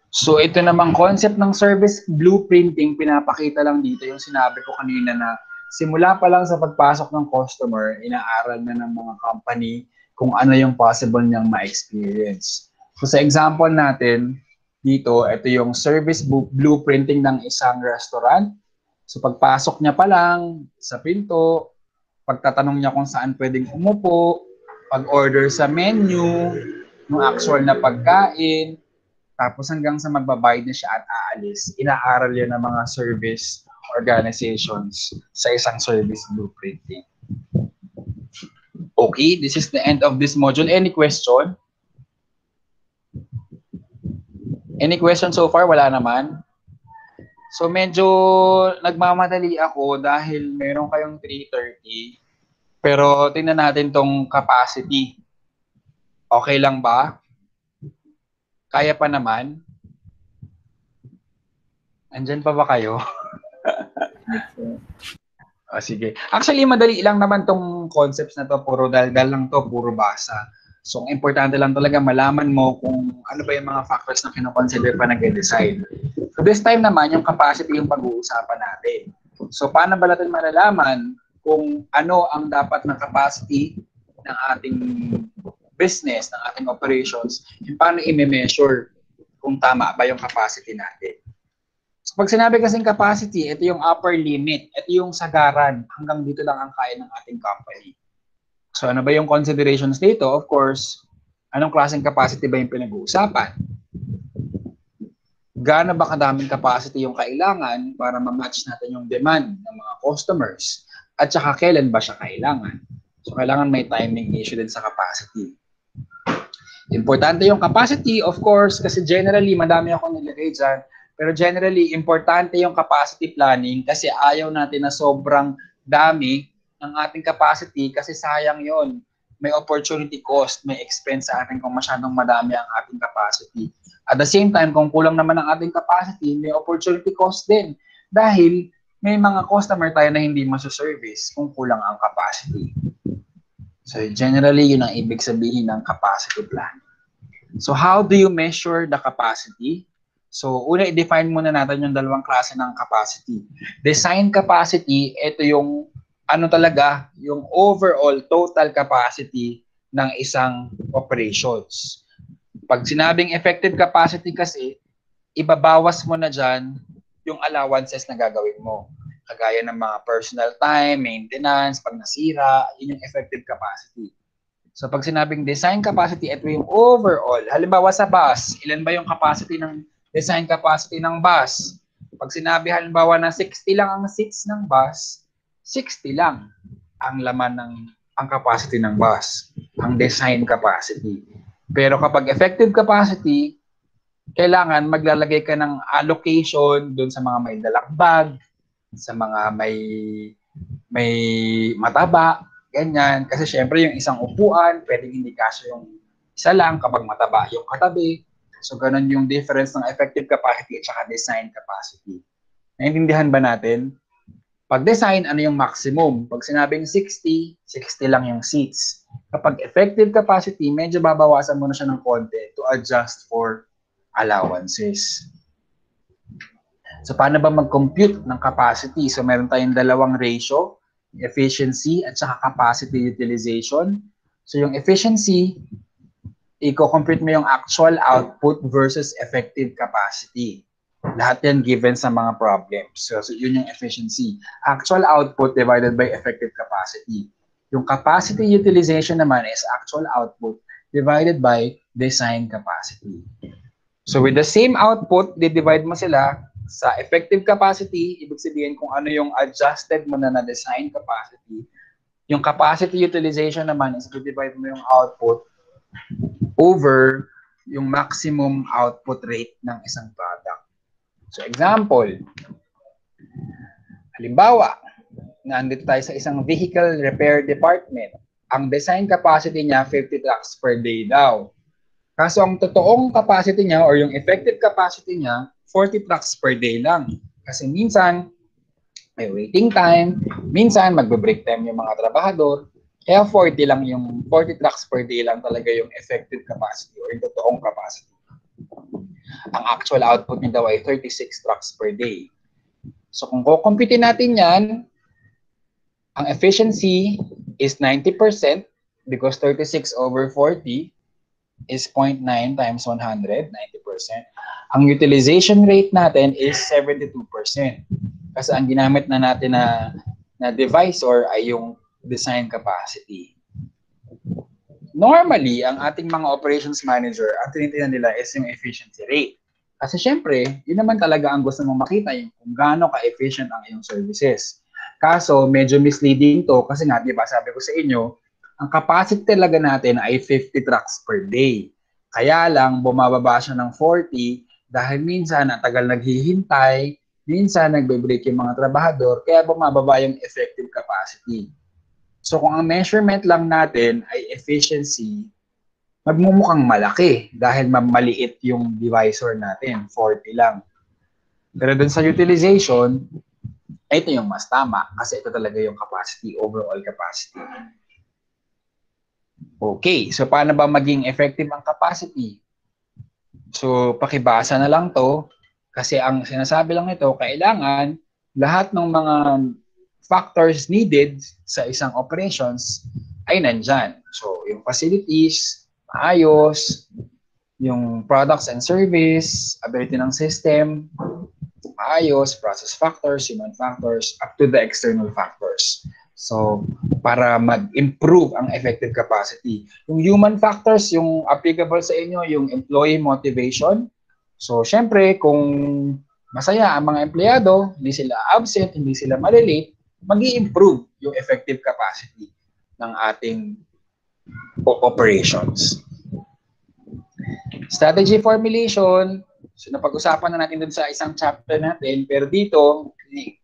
So, ito namang concept ng service blueprinting, pinapakita lang dito yung sinabi ko kanina na simula pa lang sa pagpasok ng customer, inaaral na ng mga company kung ano yung possible niyang ma-experience. So, sa example natin, dito, ito yung service blueprinting ng isang restaurant. So, pagpasok niya pa lang sa pinto, pagtatanong niya kung saan pwedeng umupo, pag-order sa menu, yung actual na pagkain, tapos hanggang sa magbabayad na siya at aalis, inaaral yan ng mga service organizations sa isang service blueprinting. Okay, this is the end of this module. Any question? Any question so far? Wala naman. So medyo nagmamadali ako dahil meron kayong 3:30. Pero tingnan natin tong capacity. Okay lang ba? Kaya pa naman? Andyan pa ba kayo? Sige. Actually, madali lang naman tong concepts na to. Puro dal-dal lang to, puro basa. So, ang importante lang talaga malaman mo kung ano ba yung mga factors na kinoconsider pa nag-decide. So, this time naman, yung capacity yung pag-uusapan natin. So, paano ba natin malalaman kung ano ang dapat ng capacity ng ating business, ng ating operations, yung paano i-measure kung tama ba yung capacity natin. So, pag sinabi kasing capacity, ito yung upper limit, ito yung sagaran, hanggang dito lang ang kaya ng ating company. So, ano ba yung considerations dito? Of course, anong klaseng capacity ba yung pinag-uusapan? Gaano ba kadaming capacity yung kailangan para ma-match natin yung demand ng mga customers? At saka kailan ba siya kailangan? So, kailangan may timing issue din sa capacity. Importante yung capacity, of course, kasi generally, madami akong nilagay dyan, pero generally, importante yung capacity planning kasi ayaw natin na sobrang dami ng ating capacity kasi sayang yon. May opportunity cost, may expense sa atin kung masyadong madami ang ating capacity. At the same time, kung kulang naman ang ating capacity, may opportunity cost din dahil may mga customer tayo na hindi masaservice kung kulang ang capacity. So generally, yun ang ibig sabihin ng capacity plan. So how do you measure the capacity? So una, i-define muna natin yung dalawang klase ng capacity. Design capacity, ito yung ano talaga, yung overall total capacity ng isang operations. Pag sinabing effective capacity kasi, ibabawas mo na dyan yung allowances na gagawin mo. Kagaya ng mga personal time, maintenance, pag nasira, yun yung effective capacity. So pag sinabing design capacity, ito yung overall. Halimbawa sa bus, ilan ba yung capacity ng design capacity ng bus? Pag sinabi halimbawa na 60 lang ang seats ng bus, 60 lang ang laman ng ang capacity ng bus, ang design capacity. Pero kapag effective capacity, kailangan maglalagay ka ng allocation doon sa mga may dalang bag, sa mga may mataba, ganyan. Kasi syempre yung isang upuan, pwedeng hindi kasya yung isa lang kapag mataba yung katabi. So ganun yung difference ng effective capacity at saka design capacity. Naintindihan ba natin? Pag design, ano yung maximum? Pag sinabing 60, 60 lang yung seats. Kapag effective capacity, medyo babawasan mo na siya ng konti to adjust for allowances. So, paano ba mag-compute ng capacity? So, meron tayong dalawang ratio, efficiency at saka capacity utilization. So, yung efficiency, i-compute mo yung actual output versus effective capacity. Lahat yan given sa mga problems. So, yun yung efficiency. Actual output divided by effective capacity. Yung capacity utilization naman is actual output divided by design capacity. So, with the same output, di-divide mo sila sa effective capacity, ibig sabihin kung ano yung adjusted mo na design capacity. Yung capacity utilization naman is di-divide mo yung output over yung maximum output rate ng isang product. So, example, halimbawa, nandito tayo sa isang vehicle repair department. Ang design capacity niya, 50 trucks per day daw. Kaso ang totoong capacity niya or yung effective capacity niya, 40 trucks per day lang. Kasi minsan, may waiting time, minsan magbe-break time yung mga trabahador, kaya 40 lang yung 40 trucks per day lang talaga yung effective capacity or yung totoong capacity. Ang actual output niya daw ay 36 trucks per day. So kung kukumpute natin yan, ang efficiency is 90% because 36 over 40 is 0.9 times 100, 90%. Ang utilization rate natin is 72%. Kasi ang ginamit na natin na device or ay yung design capacity. Normally, ang ating mga operations manager, ang tinitingnan nila is yung efficiency rate. Kasi syempre, yun naman talaga ang gusto mong makita, yung kung gaano ka-efficient ang iyong services. Kaso, medyo misleading to kasi nga, di ba, sabi ko sa inyo, ang capacity talaga natin ay 50 trucks per day. Kaya lang, bumababa siya ng 40 dahil minsan ang tagal naghihintay, minsan nagbe-break yung mga trabahador, kaya bumababa yung effective capacity. So kung ang measurement lang natin ay efficiency, magmumukhang malaki dahil maliit yung divisor natin, 40 lang. Pero dun sa utilization, ito yung mas tama kasi ito talaga yung capacity, overall capacity. Okay, so paano ba maging effective ang capacity? So pakibasa na lang to kasi ang sinasabi lang ito, kailangan lahat ng mga factors needed sa isang operations ay nandyan. So yung facilities, maayos, yung products and service, ability ng system, maayos, process factors, human factors, up to the external factors. So, para mag-improve ang effective capacity. Yung human factors, yung applicable sa inyo, yung employee motivation. So, syempre, kung masaya ang mga empleyado, hindi sila absent, hindi sila malilate, mag-i-improve yung effective capacity ng ating operations. Strategy formulation, so napag-usapan na natin dun sa isang chapter natin, pero dito,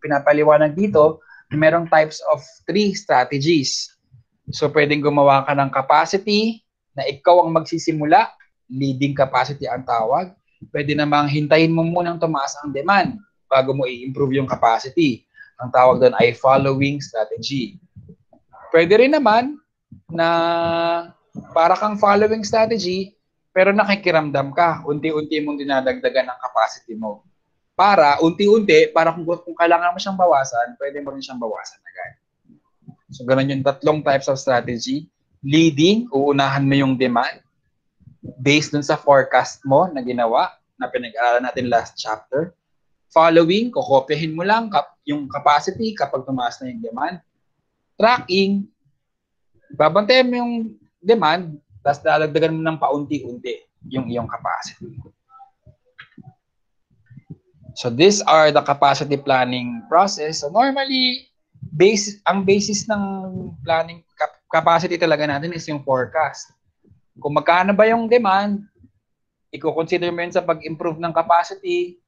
pinapaliwanag dito, merong types of 3 strategies. So pwedeng gumawa ka ng capacity na ikaw ang magsisimula, leading capacity ang tawag. Pwede namang hintayin mo munang tumaas ang demand bago mo i-improve yung capacity. Ang tawag doon ay following strategy. Pwede rin naman na para kang following strategy, pero nakikiramdam ka, unti-unti mong dinadagdagan ang capacity mo. Para unti-unti, para kung kailangan mo siyang bawasan, pwede mo rin siyang bawasan agad. So ganun yung 3 types of strategy. Leading, uunahan mo yung demand based dun sa forecast mo na ginawa, na pinag-aralan natin last chapter. Following, kokopyahin mo lang yung capacity kapag tumaas na yung demand. Tracking, babantayan mo yung demand, tapos dadagdagan mo ng paunti-unti yung iyong capacity. So these are the capacity planning process. So normally, ang basis ng planning capacity talaga natin is yung forecast. Kung magkano ba yung demand, i-consider mo yun sa pag-improve ng capacity,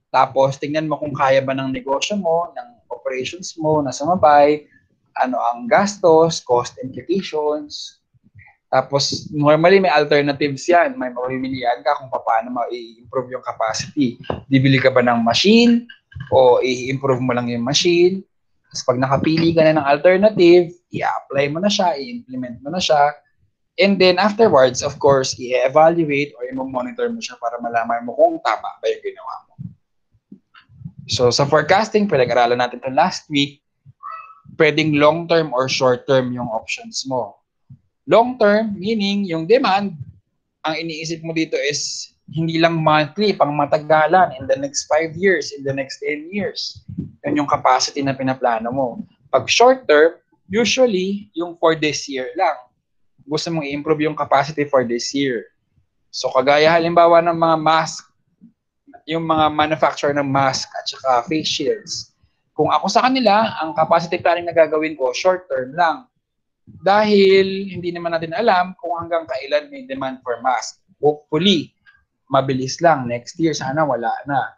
tapos tingnan mo kung kaya ba ng negosyo mo, ng operations mo na sumabay, ano ang gastos, cost implications. Tapos, normally may alternatives yan. May mamimilian ka kung paano ma-improve yung capacity. Bibili ka ba ng machine o i-improve mo lang yung machine. Tapos pag nakapili ka na ng alternative, i-apply mo na siya, i-implement mo na siya. And then afterwards, of course, i-evaluate or i-monitor mo siya para malaman mo kung tama ba yung ginawa mo. So sa forecasting, pinag-aralan natin ito last week, pwedeng long-term or short-term yung options mo. Long-term, meaning yung demand, ang iniisip mo dito is hindi lang monthly, pang matagalan in the next 5 years, in the next 10 years. Yan yung capacity na pinaplano mo. Pag short-term, usually, yung for this year lang. Gusto mong i-improve yung capacity for this year. So kagaya halimbawa ng mga mask, yung mga manufacturer ng mask at saka face shields. Kung ako sa kanila, ang capacity planning na gagawin ko, short-term lang. Dahil hindi naman natin alam kung hanggang kailan may demand for mask. Hopefully, mabilis lang. Next year, sana wala na.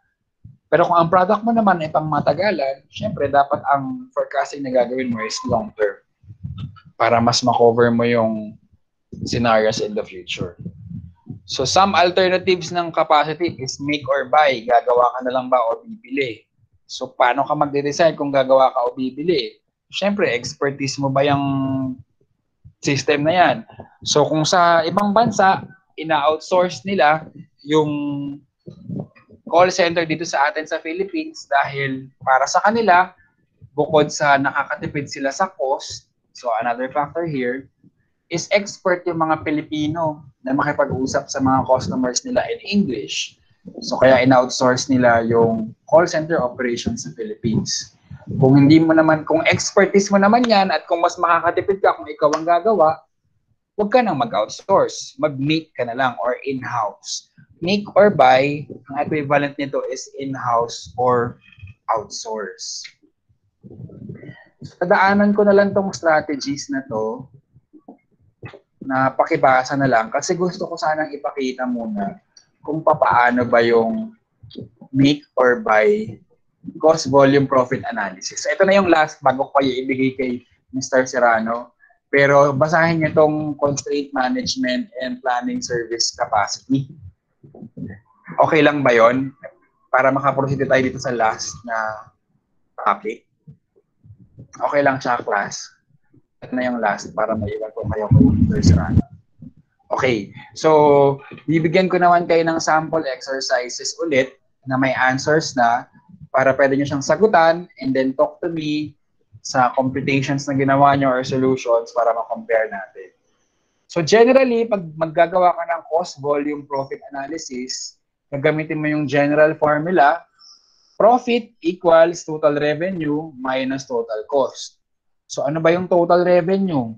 Pero kung ang product mo naman ay pang matagalan, syempre dapat ang forecasting na gagawin mo is long term para mas makover mo yung scenarios in the future. So some alternatives ng capacity is make or buy. Gagawa ka na lang ba o bibili? So paano ka magde-decide kung gagawa ka o bibili? Syempre, expertise mo ba yung system na yan? So kung sa ibang bansa, ina-outsource nila yung call center dito sa atin sa Philippines dahil para sa kanila, bukod sa nakakatipid sila sa cost, so another factor here, is expert yung mga Pilipino na makipag-usap sa mga customers nila in English. So kaya ina-outsource nila yung call center operations sa Philippines. Kung hindi mo naman, kung expertise mo naman yan at kung mas makakatipid ka kung ikaw ang gagawa, huwag ka nang mag-outsource. Mag-make ka na lang or in-house. Make or buy, ang equivalent nito is in-house or outsource. Padaanan ko na lang tong strategies na to na pakibasa na lang kasi gusto ko sanang ipakita muna kung papaano ba yung make or buy cost volume profit analysis. So, ito na yung last bago ko kayo ibigay kay Mr. Serrano. Pero basahin niyo tong constraint management and planning service capacity. Okay lang ba yon? Para makaproceed tayo dito sa last na topic. Okay lang siya, class. Ito na yung last para maiwan ko kayo kay Mr. Serrano. Okay, so bibigyan ko naman kayo ng sample exercises ulit na may answers na para pwede nyo siyang sagutan and then talk to me sa computations na ginawa nyo or solutions para ma-compare natin. So generally, pag maggagawa ka ng cost volume profit analysis, gagamitin mo yung general formula, profit equals total revenue minus total cost. So ano ba yung total revenue?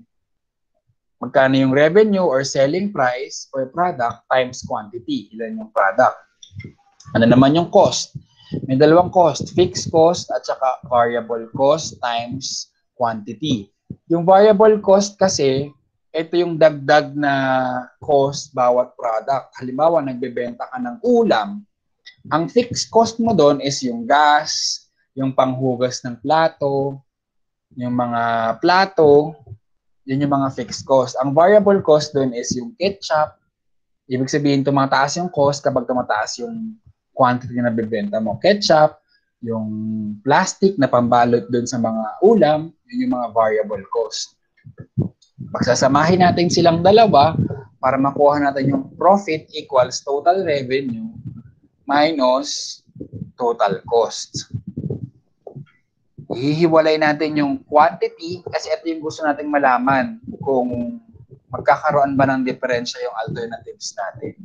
Magkano yung revenue or selling price per product times quantity. Ilan yung product? Ano naman yung cost? May dalawang cost, fixed cost at saka variable cost times quantity. Yung variable cost kasi, ito yung dagdag na cost bawat product. Halimbawa, nagbebenta ka ng ulam. Ang fixed cost mo doon is yung gas, yung panghugas ng plato, yung mga plato, yun yung mga fixed cost. Ang variable cost doon is yung ketchup. Ibig sabihin, tumataas yung cost kapag tumataas yung quantity na bibenta mo. Ketchup, yung plastic na pambalot doon sa mga ulam, yun yung mga variable cost. Pagsasamahin natin silang dalawa para makuha natin yung profit equals total revenue minus total cost. Hihiwalay natin yung quantity kasi ito yung gusto nating malaman kung magkakaroon ba ng diferensya yung alternatives natin.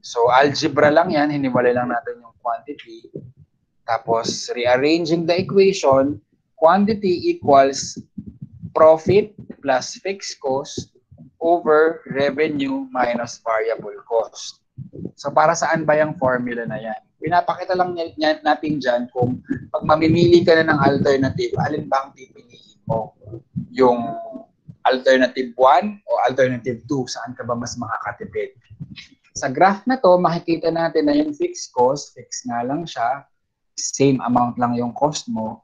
So, algebra lang yan. Hiniwalay lang natin yung quantity. Tapos, rearranging the equation, quantity equals profit plus fixed cost over revenue minus variable cost. So, para saan ba yung formula na yan? Pinapakita lang natin dyan kung pag mamimili ka na ng alternative, alin ba ang pipiliin mo? Yung alternative 1 o alternative 2, saan ka ba mas makakatipid? Sa graph na to, makikita natin na yung fixed cost, fixed nga lang siya, same amount lang yung cost mo,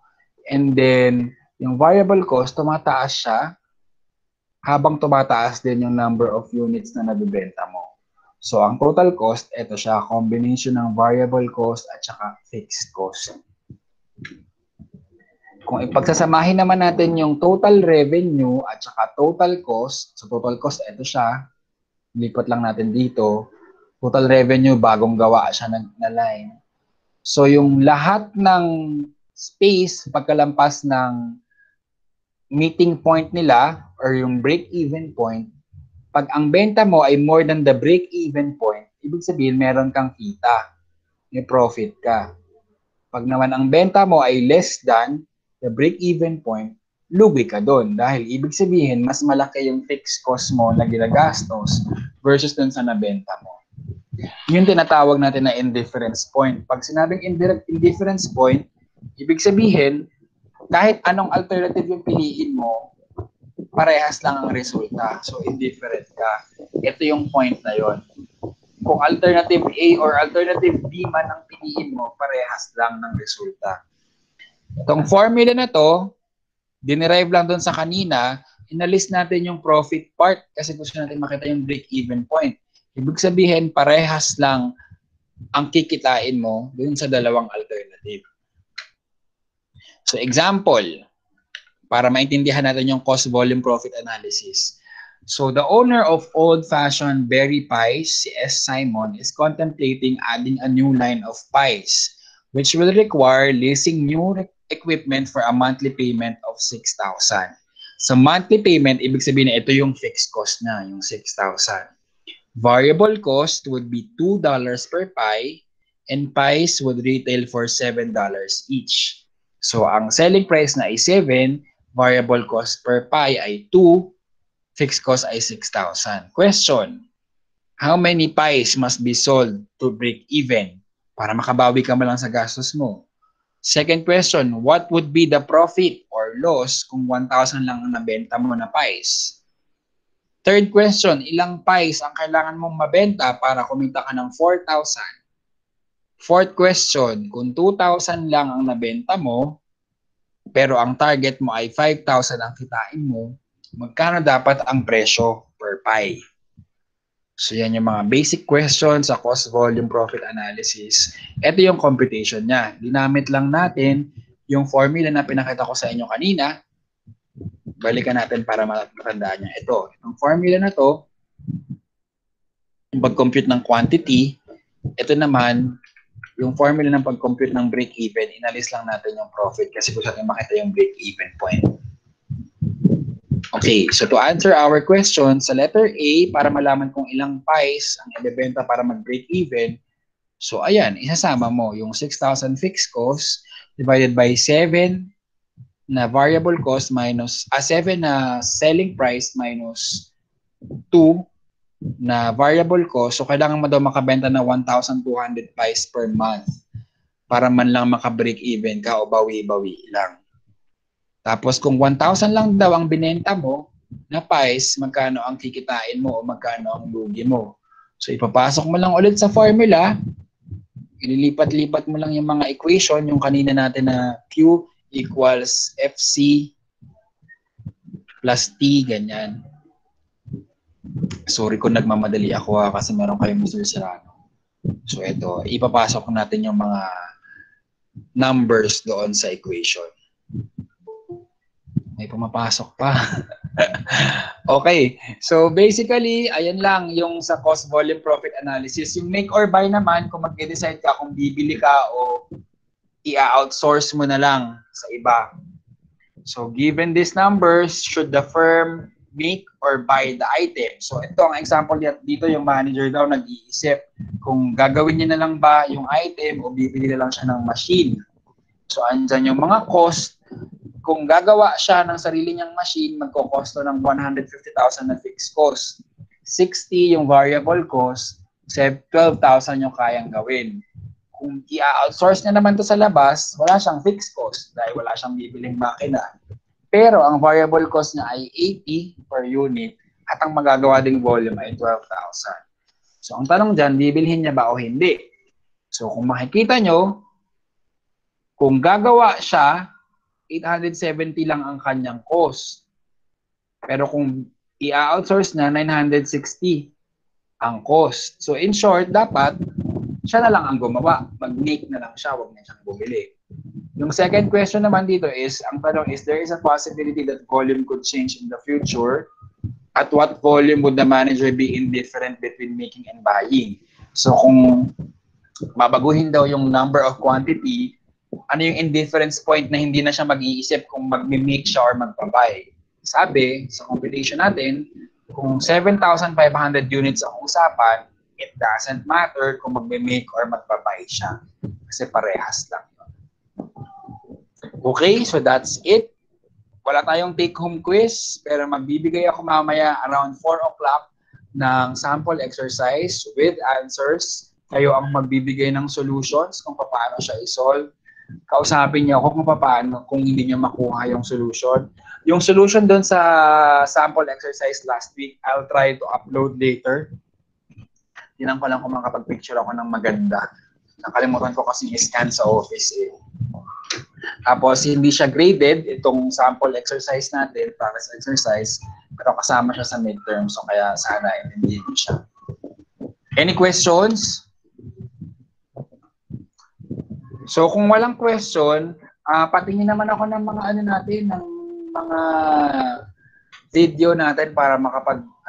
and then yung variable cost, tumataas siya habang tumataas din yung number of units na nabibenta mo. So, ang total cost, ito siya, combination ng variable cost at saka fixed cost. Kung ipagsasamahin naman natin yung total revenue at saka total cost, so total cost, ito siya, lipat lang natin dito, total revenue, bagong gawa siya na line. So, yung lahat ng space, pagkalampas ng meeting point nila, or yung break-even point, pag ang benta mo ay more than the break-even point, ibig sabihin meron kang kita, may profit ka. Pag naman ang benta mo ay less than the break-even point, lugi ka doon. Dahil ibig sabihin, mas malaki yung fixed cost mo na ginagastos versus dun sa nabenta mo. Yun tinatawag natin na indifference point. Pag sinabing indifference point, ibig sabihin, kahit anong alternative yung piliin mo, parehas lang ang resulta. So, indifferent ka. Ito yung point na yon. Kung alternative A or alternative B man ang piliin mo, parehas lang ng resulta. Itong formula na to, dinerive lang doon sa kanina, inalis natin yung profit part kasi gusto natin makita yung break-even point. Ibig sabihin, parehas lang ang kikitain mo doon sa dalawang alternative. So, example, para maintindihan natin yung cost volume profit analysis. So, the owner of old-fashioned berry pies, si S. Simon, is contemplating adding a new line of pies, which will require leasing new equipment for a monthly payment of 6,000. So, monthly payment, ibig sabihin na ito yung fixed cost na, yung 6,000. Variable cost would be $2 per pie, and pies would retail for $7 each. So, ang selling price na ay 7, variable cost per pie ay 2, fixed cost ay 6,000. Question, how many pies must be sold to break even para makabawi ka man lang sa gastos mo? Second question, what would be the profit or loss kung 1,000 lang ang nabenta mo na pies? Third question, ilang pies ang kailangan mong mabenta para kumita ka ng 4,000? Fourth question, kung 2,000 lang ang nabenta mo, pero ang target mo ay 5,000 ang kitain mo, magkano dapat ang presyo per pie? So yan yung mga basic questions sa cost volume profit analysis. Ito yung computation niya. Ginamit lang natin yung formula na pinakita ko sa inyo kanina. Balikan natin para matandaan niya. Ito, yung formula na to, yung pag-compute ng quantity, ito naman, yung formula ng pag-compute ng break-even, inalis lang natin yung profit kasi gusto natin makita yung break-even point. Okay, so to answer our question, sa letter A, para malaman kung ilang pies ang ibebenta para mag-break-even, so ayan, isasama mo yung 6,000 fixed cost divided by 7 na variable cost minus 7 na selling price minus 2 na variable cost. So kailangan mo daw makabenta na 1,200 pies per month para man lang maka-break even ka o bawi-bawi lang. Tapos kung 1,000 lang daw ang binenta mo na pies, magkano ang kikitain mo o magkano ang lugi mo. So ipapasok mo lang ulit sa formula, ililipat-lipat mo lang yung mga equation, yung kanina natin na Q equals FC plus T, ganyan. Sorry kung nagmamadali ako kasi meron kayong Mr. Serrano. So ito, ipapasok natin yung mga numbers doon sa equation. May pumapasok pa. Okay, so basically, ayan lang yung sa cost volume profit analysis. Yung make or buy naman, kung mag-decide ka kung bibili ka o i-outsource mo na lang sa iba. So given these numbers, should the firm make or buy the item? So ito ang example dito, yung manager daw nag-iisip kung gagawin niya na lang ba yung item o bibili na lang siya ng machine. So andyan yung mga cost. Kung gagawa siya ng sarili niyang machine, magkokosto ng 150,000 na fixed cost. 60 yung variable cost, 12,000 yung kayang gawin. Kung i-outsource niya naman to sa labas, wala siyang fixed cost dahil wala siyang bibiling makina. Pero ang variable cost niya ay 80 per unit at ang magagawa ding volume ay 12,000. So ang tanong dyan, bibilhin niya ba o hindi? So kung makikita nyo, kung gagawa siya, 870 lang ang kanyang cost. Pero kung i-outsource na, 960 ang cost. So in short, dapat siya na lang ang gumawa. Mag-make na lang siya, huwag na siyang bumili. Yung second question naman dito is, ang tanong is, there is a possibility that volume could change in the future. At what volume would the manager be indifferent between making and buying? So kung babaguhin daw yung number of quantity, ano yung indifference point na hindi na siya mag-iisip kung mag-make siya or magpabay? Sabi, sa computation natin, kung 7,500 units ang usapan, it doesn't matter kung mag-make or magpabay siya. Kasi parehas lang. Okay, so that's it. Wala tayong take-home quiz, pero magbibigay ako mamaya around 4 o'clock ng sample exercise with answers. Kayo ang magbibigay ng solutions kung paano siya i-solve. Kausapin niyo ako kung paano kung hindi niyo makuha yung solution. Yung solution doon sa sample exercise last week, I'll try to upload later. Tinan ko lang kung makapag-picture ako ng maganda. Nakalimutan ko kasi i-scan sa office eh. Tapos hindi siya graded, itong sample exercise natin, practice exercise, pero kasama siya sa midterm, so kaya sana intindihin niyo siya. Any questions? So kung walang question, patingin naman ako ng mga ano natin, ng mga video natin para makapag